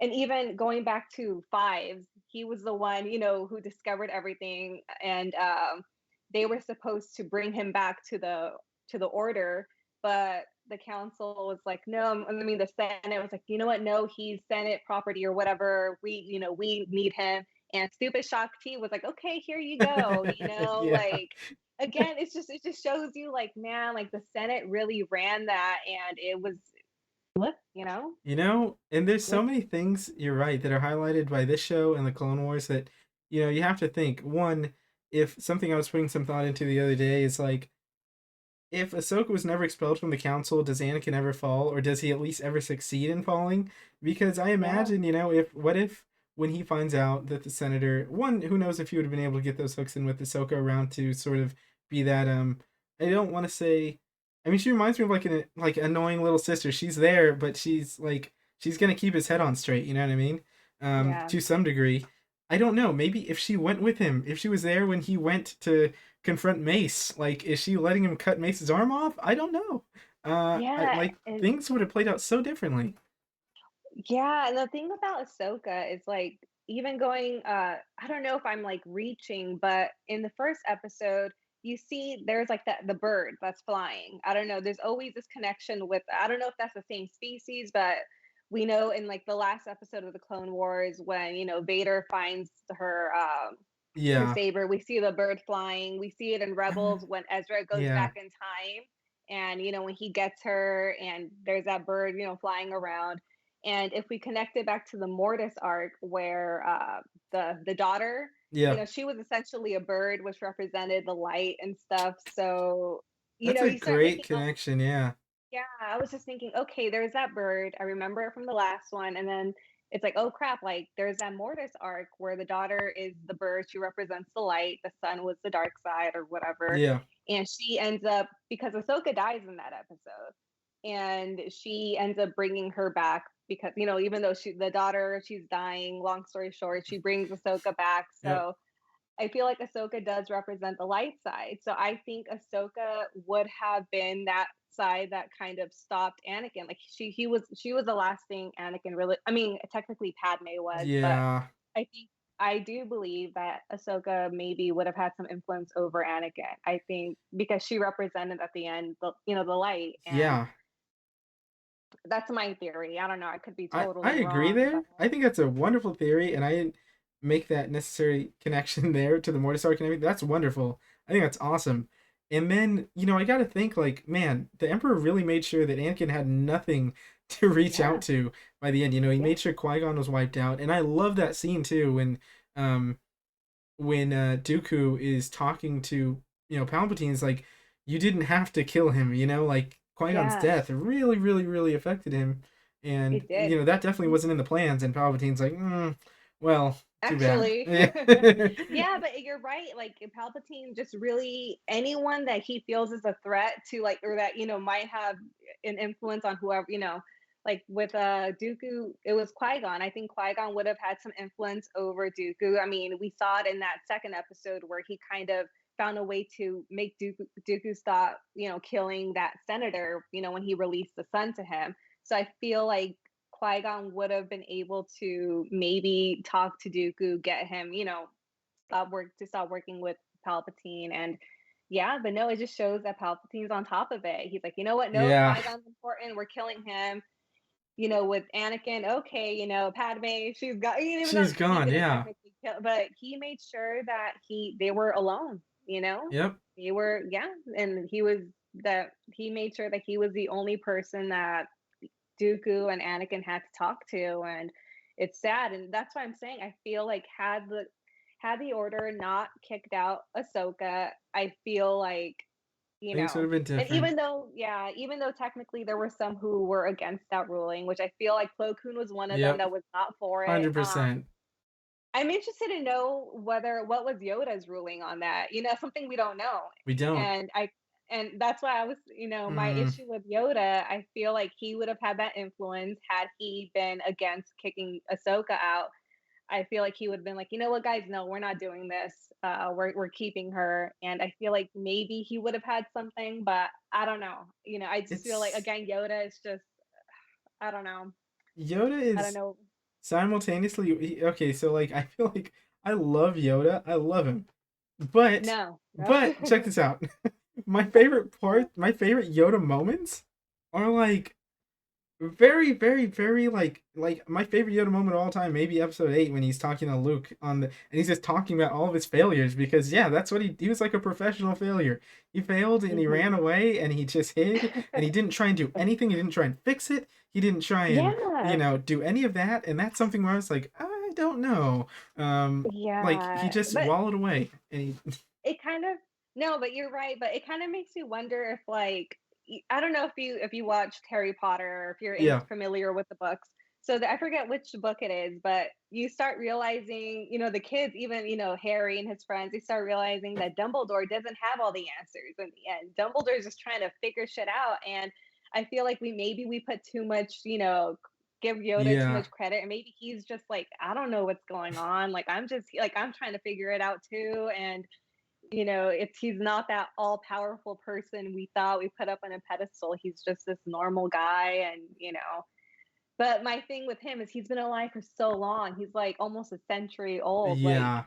And even going back to Fives, he was the one, who discovered everything, and they were supposed to bring him back to the order, but the council was like, no. I mean, the Senate was like, you know what? No, he's Senate property or whatever. We need him. And stupid Shakti was like, okay, here you go. yeah. Like again, it just shows you like, man, like the Senate really ran that, and it was look, And there's so look, many things, you're right, that are highlighted by this show and the Clone Wars that, you have to think. One, if something I was putting some thought into the other day is like, if Ahsoka was never expelled from the council, does Anakin ever fall, or does he at least ever succeed in falling? Because I yeah, imagine, if what if when he finds out that the senator, one, who knows if he would have been able to get those hooks in with Ahsoka around to sort of be that I don't want to say, I mean, she reminds me of like an like annoying little sister. She's there, but she's like she's gonna keep his head on straight. You know what I mean? yeah. To some degree. I don't know. Maybe if she went with him, if she was there when he went to confront Mace. Like, is she letting him cut Mace's arm off? I don't know. Yeah, Like and things would have played out so differently. yeah, and the thing about Ahsoka is like even going I don't know if I'm like reaching, but in the first episode, you see there's like the bird that's flying. I don't know, there's always this connection with I don't know if that's the same species, but we know in like the last episode of the Clone Wars when, Vader finds her Yeah. saber, we see the bird flying. We see it in Rebels when Ezra goes Yeah. back in time and when he gets her and there's that bird, flying around. And if we connect it back to the Mortis arc where the daughter, Yeah. she was essentially a bird which represented the light and stuff. So, That's a you start great thinking, connection. Yeah. yeah, I was just thinking, okay, there's that bird. I remember it from the last one. And then it's like, oh crap, like there's that Mortis arc where the daughter is the bird. She represents the light. The son was the dark side or whatever. Yeah. And she ends up, because Ahsoka dies in that episode, and she ends up bringing her back because, even though the daughter, she's dying, long story short, she brings Ahsoka back. Yep. So I feel like Ahsoka does represent the light side. So I think Ahsoka would have been that side that kind of stopped Anakin. Like she was the last thing Anakin really I mean, technically Padme was, but Yeah. I do believe that Ahsoka maybe would have had some influence over Anakin. I think because she represented at the end the light, and Yeah. that's my theory. I don't know, I could be I totally agree wrong, but there. I think that's a wonderful theory, and I didn't make that necessary connection there to the Mortis arc and everything. That's wonderful. I think that's awesome. And then, I got to think, like, man, the Emperor really made sure that Anakin had nothing to reach out yeah, to by the end. He yeah, made sure Qui Gon was wiped out, and I love that scene too um, when Dooku is talking to Palpatine's like, you didn't have to kill him. Like Qui Gon's yeah, death really, really, really affected him, and it did. that definitely wasn't in the plans. And Palpatine's like, well, too bad. Actually, Yeah, yeah, but you're right. Like Palpatine just really anyone that he feels is a threat to like or that might have an influence on whoever like with Dooku, it was Qui Gon. I think Qui Gon would have had some influence over Dooku. I mean, we saw it in that second episode where he kind of found a way to make Dooku stop killing that senator. When he released the sun to him. So I feel like Qui-Gon would have been able to maybe talk to Dooku, get him, stop working with Palpatine. And yeah, but no, it just shows that Palpatine's on top of it. He's like, you know what? No, yeah, Qui-Gon's important. We're killing him. with Anakin, okay, Padme, she's got, even though She's he gone, didn't yeah. technically kill, but he made sure that they were alone, you know? Yep. They were, yeah, and he made sure that he was the only person that Dooku and Anakin had to talk to, and it's sad, and that's why I'm saying I feel like had the Order not kicked out Ahsoka, I feel like Things would have been and different. even though technically there were some who were against that ruling, which I feel like Plo Koon was one of them Yep. that was not for it. 100%. I'm interested to know what was Yoda's ruling on that. Something we don't know, We don't. and that's why I was, my Mm, issue with Yoda. I feel like he would have had that influence had he been against kicking Ahsoka out. I feel like he would have been like, you know what, guys, no, we're not doing this. We're keeping her, and I feel like maybe he would have had something, but I don't know. I just feel like it's again, Yoda is just, I don't know. Yoda I don't is know. simultaneously okay, so like I feel like I love Yoda. I love him. But No, no. but check this out. My favorite Yoda moments are like very, very, very like my favorite Yoda moment of all time, maybe episode 8 when he's talking to Luke and he's just talking about all of his failures because yeah, that's what he was like a professional failure. He failed and he ran hmm away and he just hid and he didn't try and do anything. He didn't try and fix it. He didn't try and Yeah, do any of that. And that's something where I was like, I don't know. Like he yeah, just but wallowed away and he it kind of no, but you're right. But it kind of makes you wonder if, like, I don't know if you watched Harry Potter or if you're yeah. familiar with the books. So I forget which book it is, but you start realizing, the kids, even Harry and his friends, they start realizing that Dumbledore doesn't have all the answers in the end. Dumbledore's just trying to figure shit out, and I feel like we put too much, give Yoda too Yeah. much credit, and maybe he's just like, I don't know what's going on. Like I'm trying to figure it out too, and it's he's not that all powerful person we thought we put up on a pedestal. He's just this normal guy, and but my thing with him is he's been alive for so long. He's like almost a century old. Like Yeah.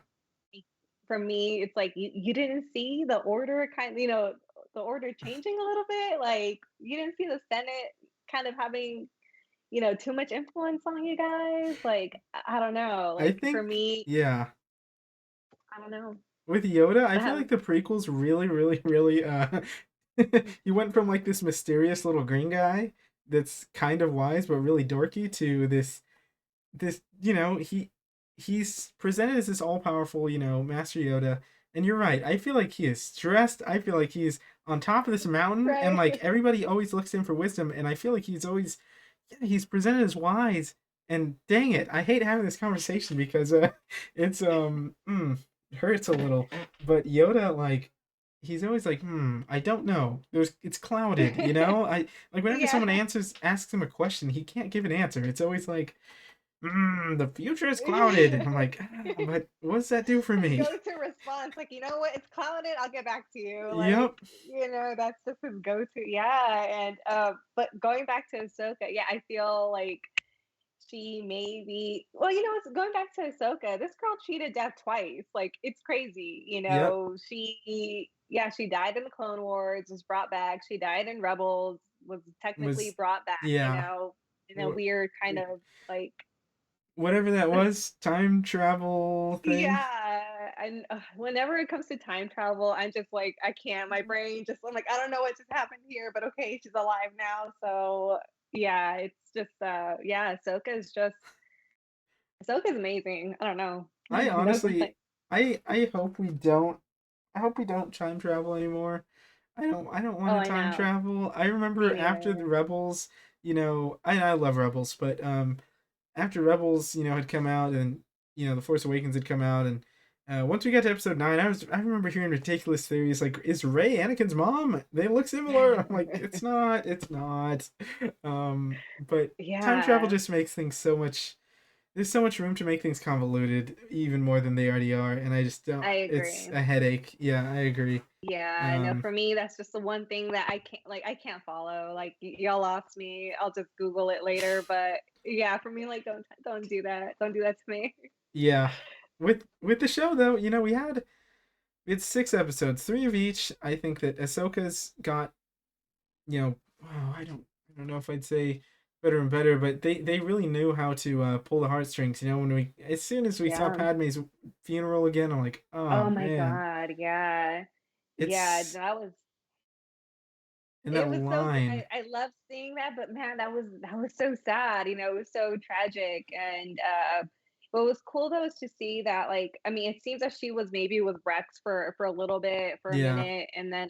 for me, it's like you didn't see the order the order changing a little bit. Like you didn't see the Senate kind of having too much influence on you guys. Like I don't know. I Like for think me, yeah. I don't know. With Yoda, I feel like Um, the prequels really, really, really he went from like this mysterious little green guy that's kind of wise but really dorky to this he's presented as this all-powerful, Master Yoda. And you're right. I feel like he is stressed. I feel like he's on top of this mountain and right. like everybody always looks to him for wisdom and I feel like he's always yeah, he's presented as wise and dang it, I hate having this conversation because it's hurts a little. But Yoda, like, he's always like, I don't know. It's clouded, I like whenever someone Yeah. asks him a question, he can't give an answer. It's always like, the future is clouded. I'm like, but what does that do for His me? go-to response, like, you know what, it's clouded, I'll get back to you. Like, Yep. that's just his go-to. Yeah. And but going back to Ahsoka, yeah, I feel like she maybe well, it's going back to Ahsoka, this girl cheated death twice. Like, it's crazy, Yep. she died in the Clone Wars, was brought back. She died in Rebels, was technically Was brought back, yeah. in a weird kind of like Whatever that was, time travel thing. yeah, and whenever it comes to time travel, I'm just like, I can't. My brain just, I'm like, I don't know what just happened here, but okay, she's alive now. So yeah, it's just, yeah, Ahsoka's amazing. I don't know. I That's honestly, like, I hope we don't. I hope we don't time travel anymore. I don't want oh, to I time know. travel. I Me remember after the neither. Rebels, I love Rebels, but after Rebels, had come out and The Force Awakens had come out and once we got to episode 9, I remember hearing ridiculous theories like is Rey Anakin's mom? They look similar. I'm like it's not. But time travel Yeah, just makes things so much there's so much room to make things convoluted even more than they already are and I just don't I it's agree. a headache. Yeah, I agree. Yeah, I know. Um For me, that's just the one thing that I can't follow. Like y'all lost me. I'll just Google it later. But yeah, for me, like don't do that. Don't do that to me. yeah. With the show though, it's 6 episodes, 3 of each. I think that Ahsoka's got, oh, I don't know if I'd say better and better. But they really knew how to pull the heartstrings. You know, when we as soon as we saw Yeah. Padme's funeral again, I'm like, oh Oh my man, god, yeah. Yeah, it's that was in that it was so good. line. I love seeing that, but man, that was so sad, it was so tragic, and, what was cool though is to see that, like I mean, it seems that she was maybe with Rex for a little bit, for a Yeah, minute, and then,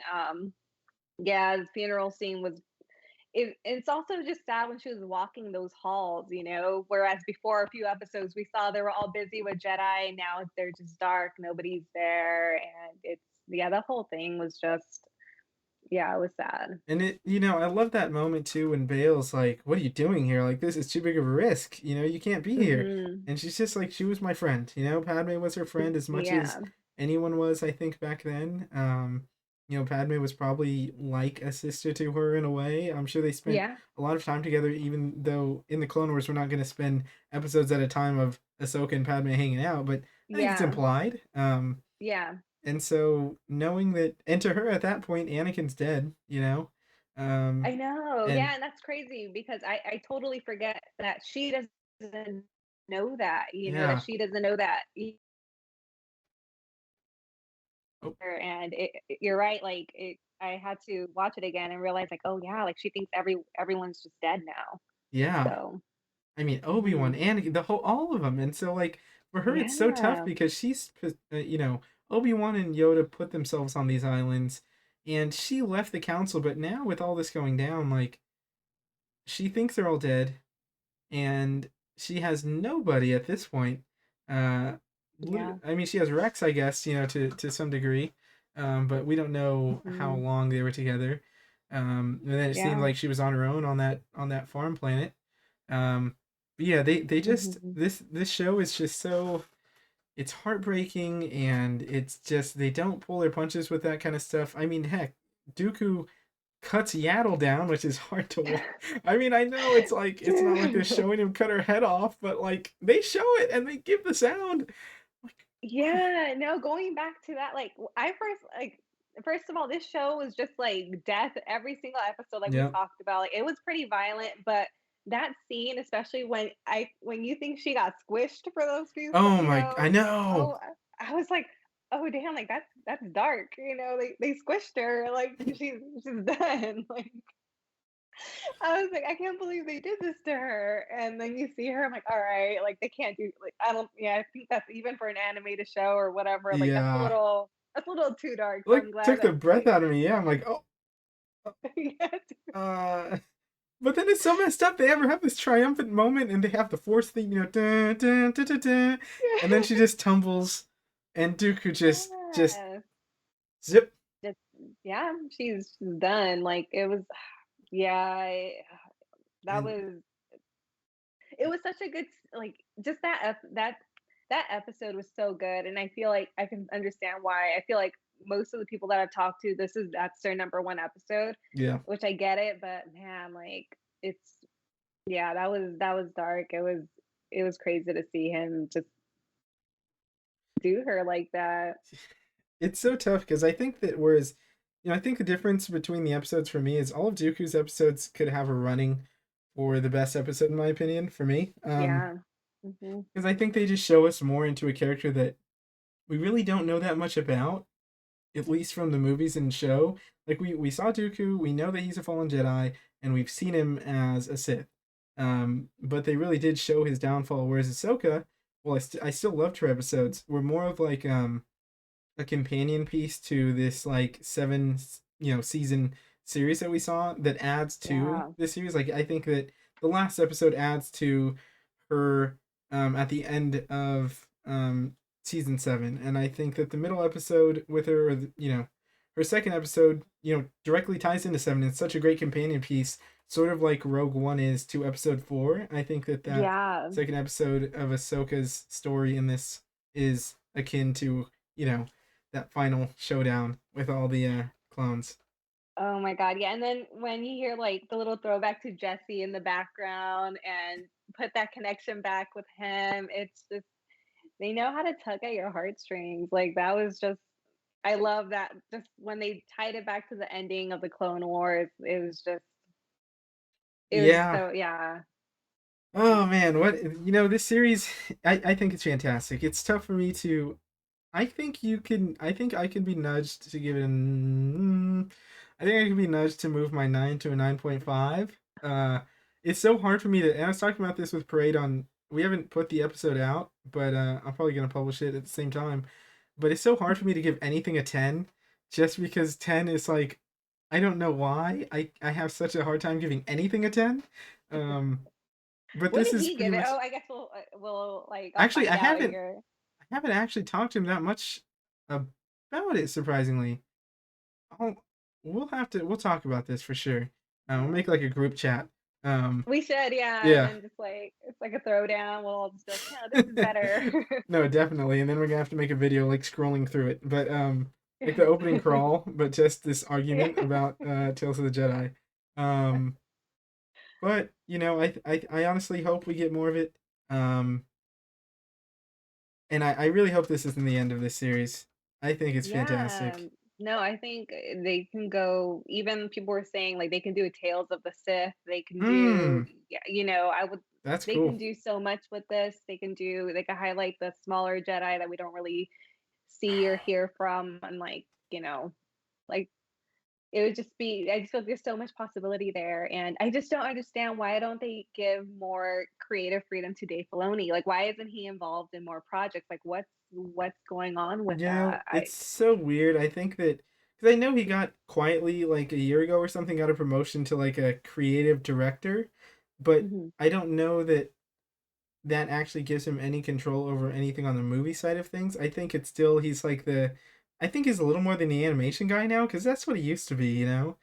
yeah, the funeral scene was it's also just sad when she was walking those halls, whereas before a few episodes we saw they were all busy with Jedi, now they're just dark, nobody's there, and it's yeah, the whole thing was just yeah, it was sad. and I love that moment too when Bale's like, "What are you doing here? Like, this is too big of a risk. You can't be here." Mhm. And she's just like, "She was my friend. Padme was her friend as much as Yeah. anyone was, I think, back then. Padme was probably like a sister to her in a way. I'm sure they spent Yeah. a lot of time together, even though in the Clone Wars we're not going to spend episodes at a time of Ahsoka and Padme hanging out, but I think it's Yeah. implied. Yeah. And so knowing that, and to her at that point, Anakin's dead. I Um, know. and Yeah, and that's crazy because I totally forget that she doesn't know that, that yeah, she doesn't know that oh, either, and you're right, like, I had to watch it again and realize, like, "Oh, yeah, like, she thinks everyone's just dead now." yeah. So I mean, Obi-Wan, mhm. Anakin, all of them. And so, like, for her, it's so tough Yeah. because Obi-Wan and Yoda put themselves on these islands, and she left the council. But now, with all this going down, like, she thinks they're all dead, and she has nobody at this point. Uh, Yeah. I mean, she has Rex, I guess, to some degree, but we don't know how Mhm. long they were together. And then it seemed Yeah. like she was on her own on that farm planet. Um, but yeah, they just Mhm. this show is just so it's heartbreaking, and it's just they don't pull their punches with that kind of stuff. I mean, heck, Dooku cuts Yaddle down, which is hard to watch. I mean, I know it's like it's not like they're True. showing him cut her head off, but like they show it and they give the sound. Like, oh, Yeah, no, going back to that, like, I first of all, this show was just like death every single episode, like we yeah. talked about. Like, it was pretty violent, but that scene, especially when you think she got squished for those few, Oh my, I know. oh, I was like, oh damn, like that's dark. They squished her, like she's done. Like I was like, I can't believe they did this to her. And then you see her, I'm like, all right, like they can't do like I don't yeah, I think that's even for an animated show or whatever, like Yeah, that's a little too dark. So like I'm glad took the that breath out of me. Yeah, I'm like, oh, yeah, uh, but then it's so messed up. They ever have this triumphant moment, and they have the force theme, dun, dun, dun, dun, dun, and then she just tumbles, and Dooku just yeah. zip. Just yeah, she's done. Like it was yeah, that And was it was such a good like just that episode was so good, and I feel like I can understand why. I feel like most of the people that I've talked to, that's their number one episode, yeah, which I get it, but man, like it's yeah, that was dark. It was crazy to see him just do her like that. it's so tough because I think that whereas, I think the difference between the episodes for me is all of Dooku's episodes could have a running for the best episode in my opinion for me. Yeah. Hmm. Because I think they just show us more into a character that we really don't know that much about, at least from the movies and show. Like we saw Dooku, we know that he's a fallen Jedi, and we've seen him as a Sith. But they really did show his downfall. Whereas Ahsoka, well, I still loved her episodes. Were more of like a companion piece to this like seven season series that we saw that adds to Yeah. this series. Like I think that the last episode adds to her at the end of season 7, and I think that the middle episode with her, or her second episode, directly ties into 7. It's such a great companion piece, sort of like Rogue One is to episode 4. I think that Yeah. second episode of Ahsoka's story in this is akin to you know that final showdown with all the clones. Oh my god, yeah, and then when you hear, like, the little throwback to Jesse in the background and put that connection back with him, it's just they know how to tug at your heartstrings, like, that was just I love that just when they tied it back to the ending of the Clone Wars, it was just It was Yeah. so yeah. Oh man, what this series I think it's fantastic. It's tough for me to I think I can be nudged to give it an I think I can be nudged to move my 9 to a 9.5. It's so hard for me to and I was talking about this with Parade on we haven't put the episode out, but I'm probably going to publish it at the same time. But it's so hard for me to give anything a 10 just because 10 is like I don't know why. I have such a hard time giving anything a 10. Um but What this did is he pretty give it? much Oh, I guess we'll like I'll actually find out here. I haven't actually talked to him that much about it. Surprisingly, I'll, we'll talk about this for sure. We'll make like a group chat. Um, We should, yeah, and yeah, then just like it's like a throwdown. We'll all just be like, no, this is better. no, definitely. And then we're gonna have to make a video like scrolling through it, but like the opening crawl, but just this Yeah. argument about Tales of the Jedi. Um, but I honestly hope we get more of it. Um, and I really hope this isn't the end of this series. I think it's Yeah. fantastic. No, I think they can go even people were saying like they can do a Tales of the Sith. They can do Mm, yeah, I would that's they cool. can do so much with this. They can highlight the smaller Jedi that we don't really see or hear from and like it would just be I just feel like there's so much possibility there, and I just don't understand why don't they give more creative freedom to Dave Filoni? Like, why isn't he involved in more projects? Like, what's going on with that? I It's so weird. I think that because I know he got quietly like a year ago or something got a promotion to like a creative director, but Mhm. I don't know that that actually gives him any control over anything on the movie side of things. I think it's still he's like the I think he's a little more than the animation guy now because that's what he used to be, you know.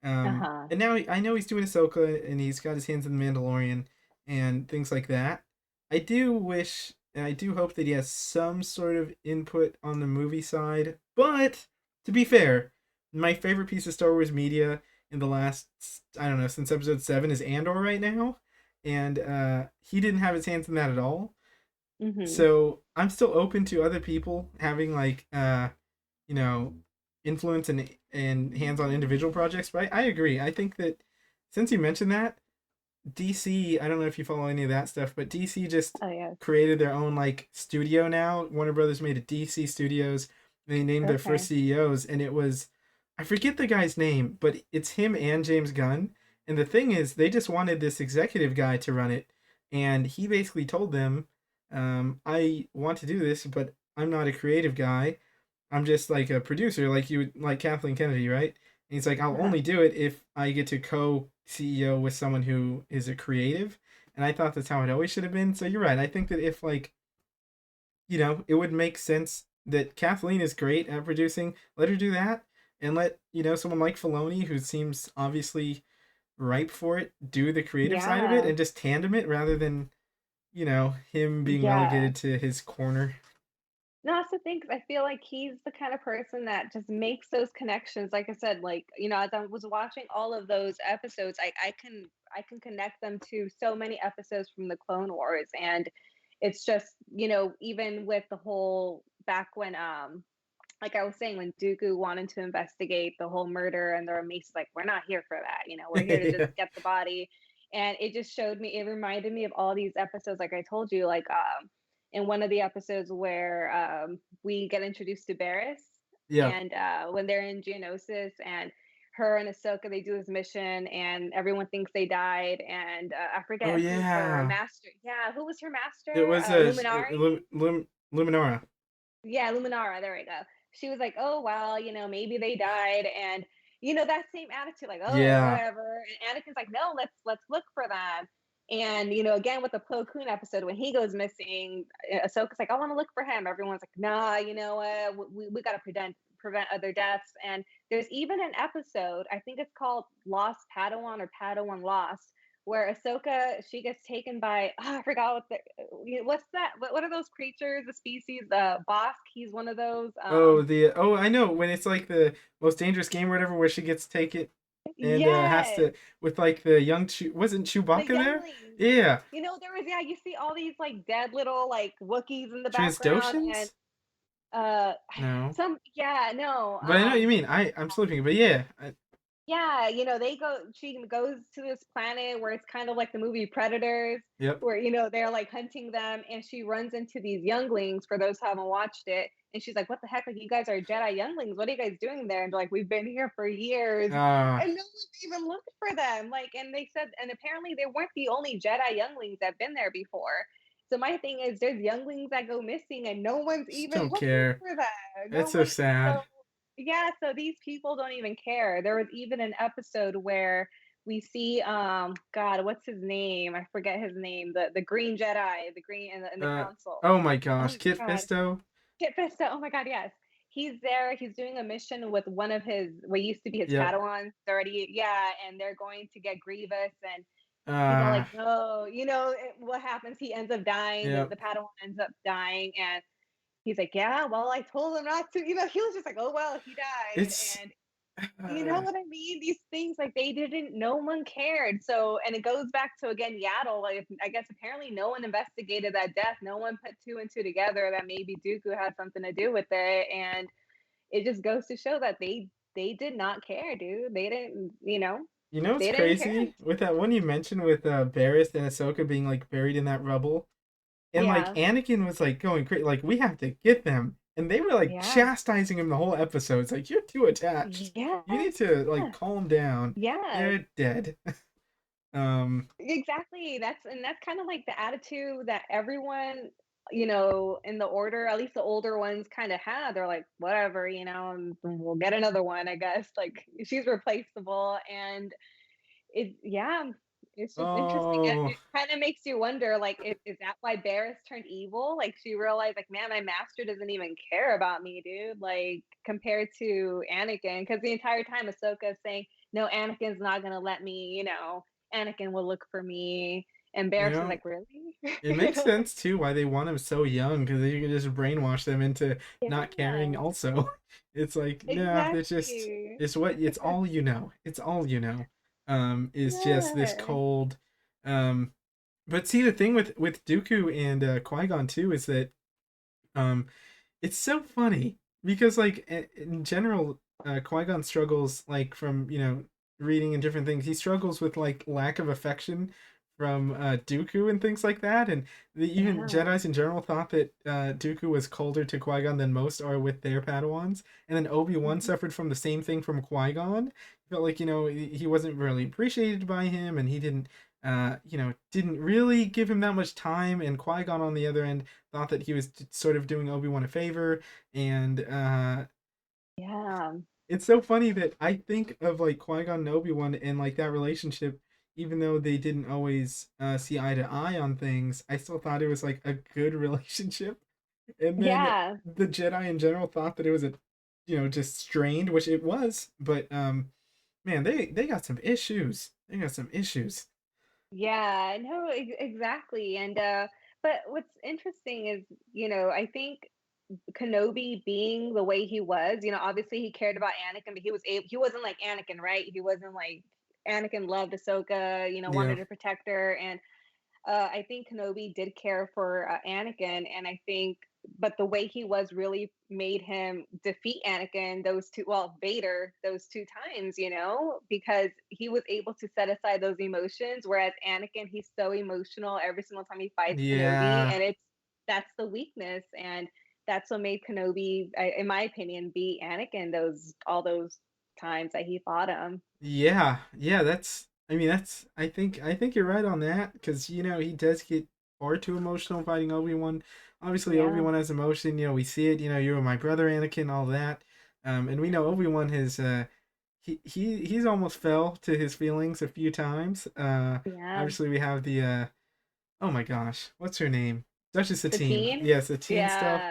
Uh-huh. And now I know he's doing Ahsoka and he's got his hands in the Mandalorian and things like that. I do wish and I do hope that he has some sort of input on the movie side. But to be fair, my favorite piece of Star Wars media in the last I don't know since Episode 7 is Andor right now and he didn't have his hands in that at all. Mhm. So I'm still open to other people having like you know influence and hands on individual projects. But I agree. I think that since you mentioned that DC, I don't know if you follow any of that stuff, but DC just Oh, yeah. created their own like studio now. Warner Brothers made a DC Studios. They named their first Okay. CEOs, and it was I forget the guy's name, but it's him and James Gunn. And the thing is, they just wanted this executive guy to run it, and he basically told them, "I want to do this, but I'm not a creative guy. I'm just like a producer, like you, like Kathleen Kennedy, right?" And he's like, "I'll Uh-huh. only do it if I get to co-CEO with someone who is a creative." And I thought that's how it always should have been. So you're right. I think that if like it would make sense that Kathleen is great at producing. Let her do that, and let someone like Filoni, who seems obviously ripe for it, do the creative side of it, Yeah. and just tandem it rather than him being Yeah. relegated to his corner. No, that's the thing, 'cause I feel like he's the kind of person that just makes those connections. Like I said, like, as I was watching all of those episodes, I can connect them to so many episodes from the Clone Wars. And it's just, even with the whole back when like I was saying, when Dooku wanted to investigate the whole murder and the Mace like, we're not here for that, we're here to just Yeah. get the body. And it just showed me, it reminded me of all these episodes, like I told you, like in one of the episodes where we get introduced to Barris Yeah. and when they're in Geonosis and her and Ahsoka, they do this mission and everyone thinks they died. And I Oh forget who her yeah. master, yeah, who was her It master? was Luminari? Luminara. Yeah, Luminara, there we go. She was like, "Oh, well, maybe they died." And that same attitude like, "Oh, Yeah. whatever." And Anakin's like, "No, let's look for them." And again with the Plo Koon episode when he goes missing, Ahsoka's like, "I want to look for him." Everyone's like, "Nah, you know what? We got to prevent other deaths." And there's even an episode, I think it's called Lost Padawan or Padawan Lost, where Ahsoka she gets taken by I forgot what's that? What are those creatures? The species? The Bosk. He's one of those. I know when it's like the most dangerous game or whatever where she gets taken and has Yes, to with like the young wasn't the Chewbacca there? younglings. Yeah. There was you see all these like dead little like Wookiees in the background and Transdotions? uh No. some yeah no But I know what you mean. I'm sleeping, but yeah. Yeah, you know, she goes to this planet where it's kind of like the movie Predators, Yep. where, they're like hunting them and she runs into these younglings for those who haven't watched it. And she's like, "What the heck? Like, you guys are Jedi younglings. What are you guys doing there?" And they're like, "We've been here for years." Ah, And no one's even looked for them. Like, and they said, and apparently they weren't the only Jedi younglings that have been there before. So my thing is, there's younglings that go missing and no one's just even don't looking care. for them. No That's so one. So sad. yeah, so these people don't even care. There was even an episode where we see God, what's his name? I forget his name. The Green Jedi, the Green in the Uh, council. oh my Oh gosh, my Kit God. Fisto. Kit Fisto. Oh my God, yes. He's there. He's doing a mission with one of his what used to be his Yep. Padawans. Already, yeah, and they're going to get Grievous, and he's all like, Ah, "No," what happens? He ends up dying. The yep. the Padawan ends up dying, and he's like, "Yeah, well, I told him not to." He was just like, "Oh well, he died," It's and you know what I mean? These things, like, they didn't no one cared. So and it goes back to, again, Yaddle, like, I guess apparently no one investigated that death. No one put two and two together that maybe Dooku had something to do with it, and it just goes to show that they did not care, dude. you know what's They didn't care. crazy with that one you mentioned with Barriss and Ahsoka being like buried in that rubble, and like Yeah. Anakin was like going crazy, like we have to get them, and they were like Yeah. chastising him the whole episode. It's like you're too attached. Yeah. You need to like calm down. Yes. They're dead. um, Exactly. That's kind of like the attitude that everyone, in the order, at least the older ones kind of had. They're like, whatever, and we'll get another one, I guess. Like she's replaceable. And yeah, it's just interesting. It, oh, it kind of makes you wonder, like, is that why Barris turned evil? Like she realized, like, man, my master doesn't even care about me, dude. Like compared to Anakin, because the entire time Ahsoka is saying, no, Anakin's not gonna let me. Anakin will look for me, and you Barris is know, like, really? it makes sense too why they want him so young because you can just brainwash them into not caring. Yeah, Also, it's like no, it's just exactly. it's all you know. It's all you know. Is just this Yeah, cold. Um, but see the thing with Dooku and Qui Gon too is that um it's so funny because like in general Qui-Gon struggles like from reading and different things, he struggles with like lack of affection from Dooku and things like that, and even yeah. Jedis in general thought that Dooku was colder to Qui-Gon than most are with their Padawans, and then Obi-Wan Mhm. suffered from the same thing from Qui-Gon. He felt like he wasn't really appreciated by him, and he didn't really give him that much time, and Qui-Gon on the other end thought that he was sort of doing Obi-Wan a favor, and Yeah, it's so funny that I think of like Qui-Gon and Obi-Wan and like that relationship, even though they didn't always see eye to eye on things, I still thought it was like a good relationship. And then yeah. the Jedi in general thought that it was just strained, which it was, but man, they got some issues. They got some issues. Yeah, no, exactly. And but what's interesting is, I think Kenobi being the way he was, obviously he cared about Anakin, but he wasn't like Anakin, right? He wasn't like Anakin loved Ahsoka, Yeah. wanted to protect her, and I think Kenobi did care for Anakin, and I think, but the way he was really made him defeat Anakin Vader those two times, because he was able to set aside those emotions. Whereas Anakin, he's so emotional every single time he fights Kenobi, Yeah. and that's the weakness, and that's what made Kenobi, in my opinion, beat Anakin all those times that he fought him. Yeah, yeah, I mean I think you're right on that because he does get far too emotional fighting Obi-Wan. Obviously Yeah, Obi-Wan has emotion, we see it, you were my brother Anakin, all that. And we know Obi-Wan has he's almost fell to his feelings a few times. yeah. Obviously we have the oh my gosh, what's her name? Duchess Satine. Satine, Yes, Satine stuff.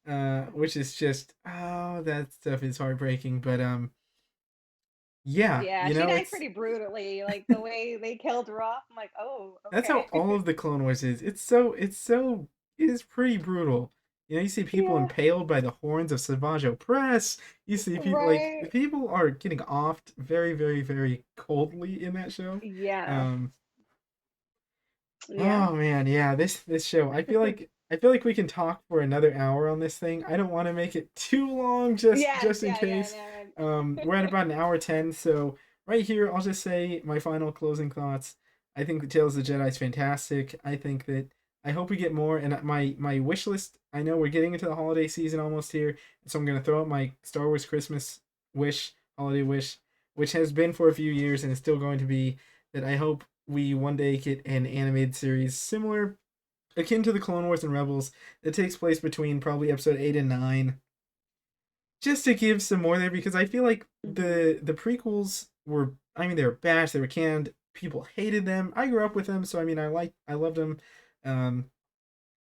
yeah. Which is just that stuff is heartbreaking, but yeah, Yeah, she died it's pretty brutally, like, the way they killed her off, I'm like, "Oh, that's how okay." all of the Clone Wars is. It is pretty brutal. You see people Yeah, impaled by the horns of Savage Opress. You see people like right. people are getting offed very, very, very coldly in that show. Yeah, Um, yeah. oh man, yeah, this show. I feel like we can talk for another hour on this thing. I don't want to make it too long, just Yes, just in yeah, yeah, case. no, We're at about an hour 10, so right here, I'll just say my final closing thoughts. I think the Tales of the Jedi is fantastic. I think that I hope we get more. And my wish list. I know we're getting into the holiday season almost here, so I'm gonna throw out my Star Wars Christmas wish, holiday wish, which has been for a few years and is still going to be that I hope we one day get an animated series similar, akin to the Clone Wars and Rebels, that takes place between probably episode 8 and 9, just to give some more there, because I feel like Hmm. the prequels were, I mean, they were bashed, they were canned, people hated them. I grew up with them, so I mean, I loved them. Um,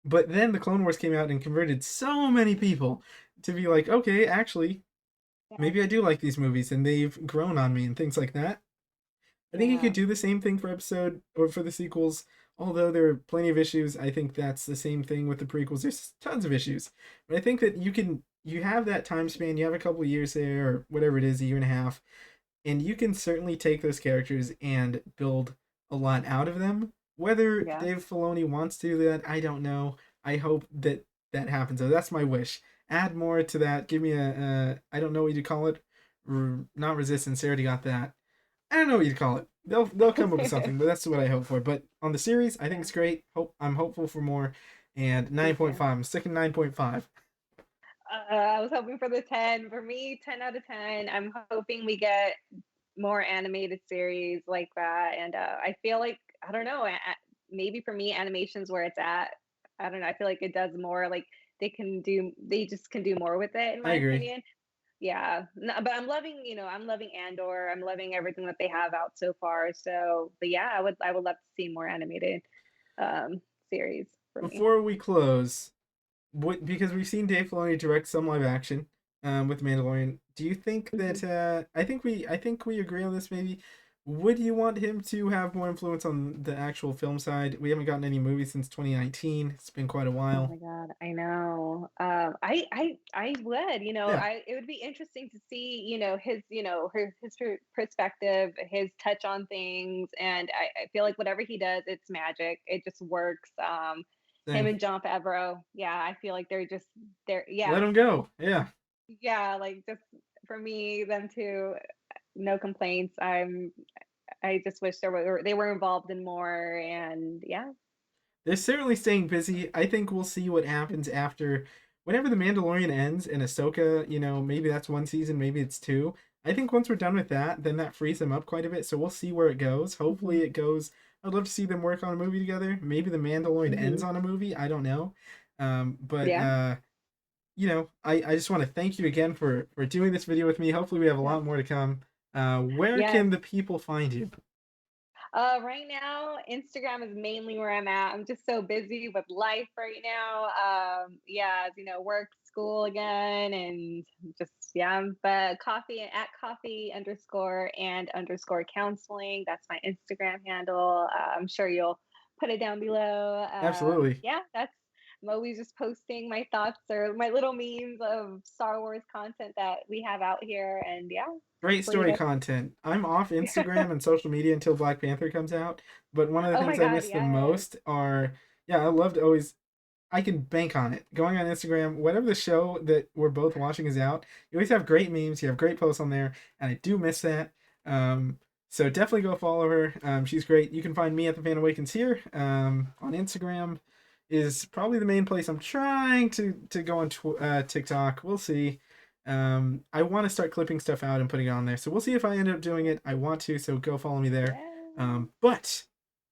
but then the Clone Wars came out and converted so many people to be like, okay, actually, Yeah, maybe I do like these movies, and they've grown on me and things like that. I think you could yeah, do the same thing for episode or for the sequels. Although there are plenty of issues, I think that's the same thing with the prequels. There's tons of issues, but I think that you have that time span. You have a couple of years there, or whatever it is, a year and a half, and you can certainly take those characters and build a lot out of them. Whether yeah. Dave Filoni wants to do that, I don't know. I hope that that happens. So that's my wish. Add more to that. Give me a I don't know what you call it. Not resistance. They already got that. I don't know what you'd call it. They'll come up with something, but that's what I hope for. But on the series, I think Yeah, it's great. I'm hopeful for more. And me nine point too. five. I'm sticking 9.5. I was hoping for the 10. For me, 10 out of 10. I'm hoping we get more animated series like that. And I feel like, I don't know, maybe for me, animation's where it's at. I don't know. I feel like it does more. Like they just can do more with it, in I my agree. opinion. Yeah. No, but I'm loving, I'm loving Andor. I'm loving everything that they have out so far. So, but yeah, I would love to see more animated um, series for me. Before we close, because we've seen Dave Filoni direct some live action with Mandalorian. Do you think Mhm. that I think we agree on this maybe? Would you want him to have more influence on the actual film side? We haven't gotten any movies since 2019. It's been quite a Oh while. my God, I know. I would, Yeah, it would be interesting to see, his perspective, his touch on things, and I feel like whatever he does, it's magic. It just works. Him same. and John Favreau, yeah, I feel like Let yeah, him go. Yeah. yeah, like just for me, them two, no complaints. I just wish they were involved in more, and yeah. They're certainly staying busy. I think we'll see what happens after whenever the Mandalorian ends and Ahsoka, maybe that's one season, maybe it's two. I think once we're done with that, then that frees them up quite a bit. So we'll see where it goes. Hopefully Hmm. it goes. I'd love to see them work on a movie together. Maybe the Mandalorian ends Hmm. on a movie. I don't know. But Yeah. I just want to thank you again for doing this video with me. Hopefully we have a Yeah. lot more to come. Where Yes. can the people find you? Right now, Instagram is mainly where I'm at. I'm just so busy with life right now. Yeah, work, school again, and just yeah. But coffee at coffee underscore and underscore counseling. That's my Instagram handle. I'm sure you'll put it down below. Absolutely. Yeah, that's. I'm always just posting my thoughts or my little memes of Star Wars content that we have out here, and yeah, Great hopefully story that's. content. I'm off Instagram and social media until Black Panther comes out, but one of the Oh my things I God, miss the yes. most are, yeah, I love to always, I can bank on it. Going on Instagram, whatever the show that we're both watching is out, you always have great memes, you have great posts on there, and I do miss that. Um, so definitely go follow her. She's great. You can find me at the Fan Awakens here. On Instagram is probably the main place. I'm trying to go on TikTok. We'll see. I want to start clipping stuff out and putting it on there. So we'll see if I end up doing it. I want to, so go follow me there. Yeah. But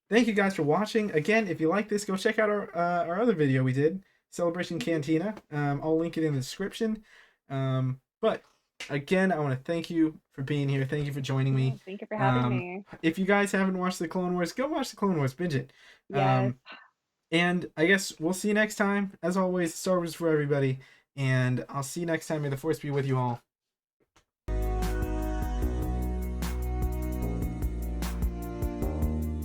thank you guys for watching. Again, if you like this, go check out our other video we did, Celebration Mhm. Cantina. I'll link it in the description. But again, I want to thank you for being here. Thank you for joining Yeah, me. thank you for having Um, me. if you guys haven't watched the Clone Wars, go watch the Clone Wars, binge it. Yes. Um, and I guess we'll see you next time. As always, Star Wars for everybody. And I'll see you next time. May the Force be with you all.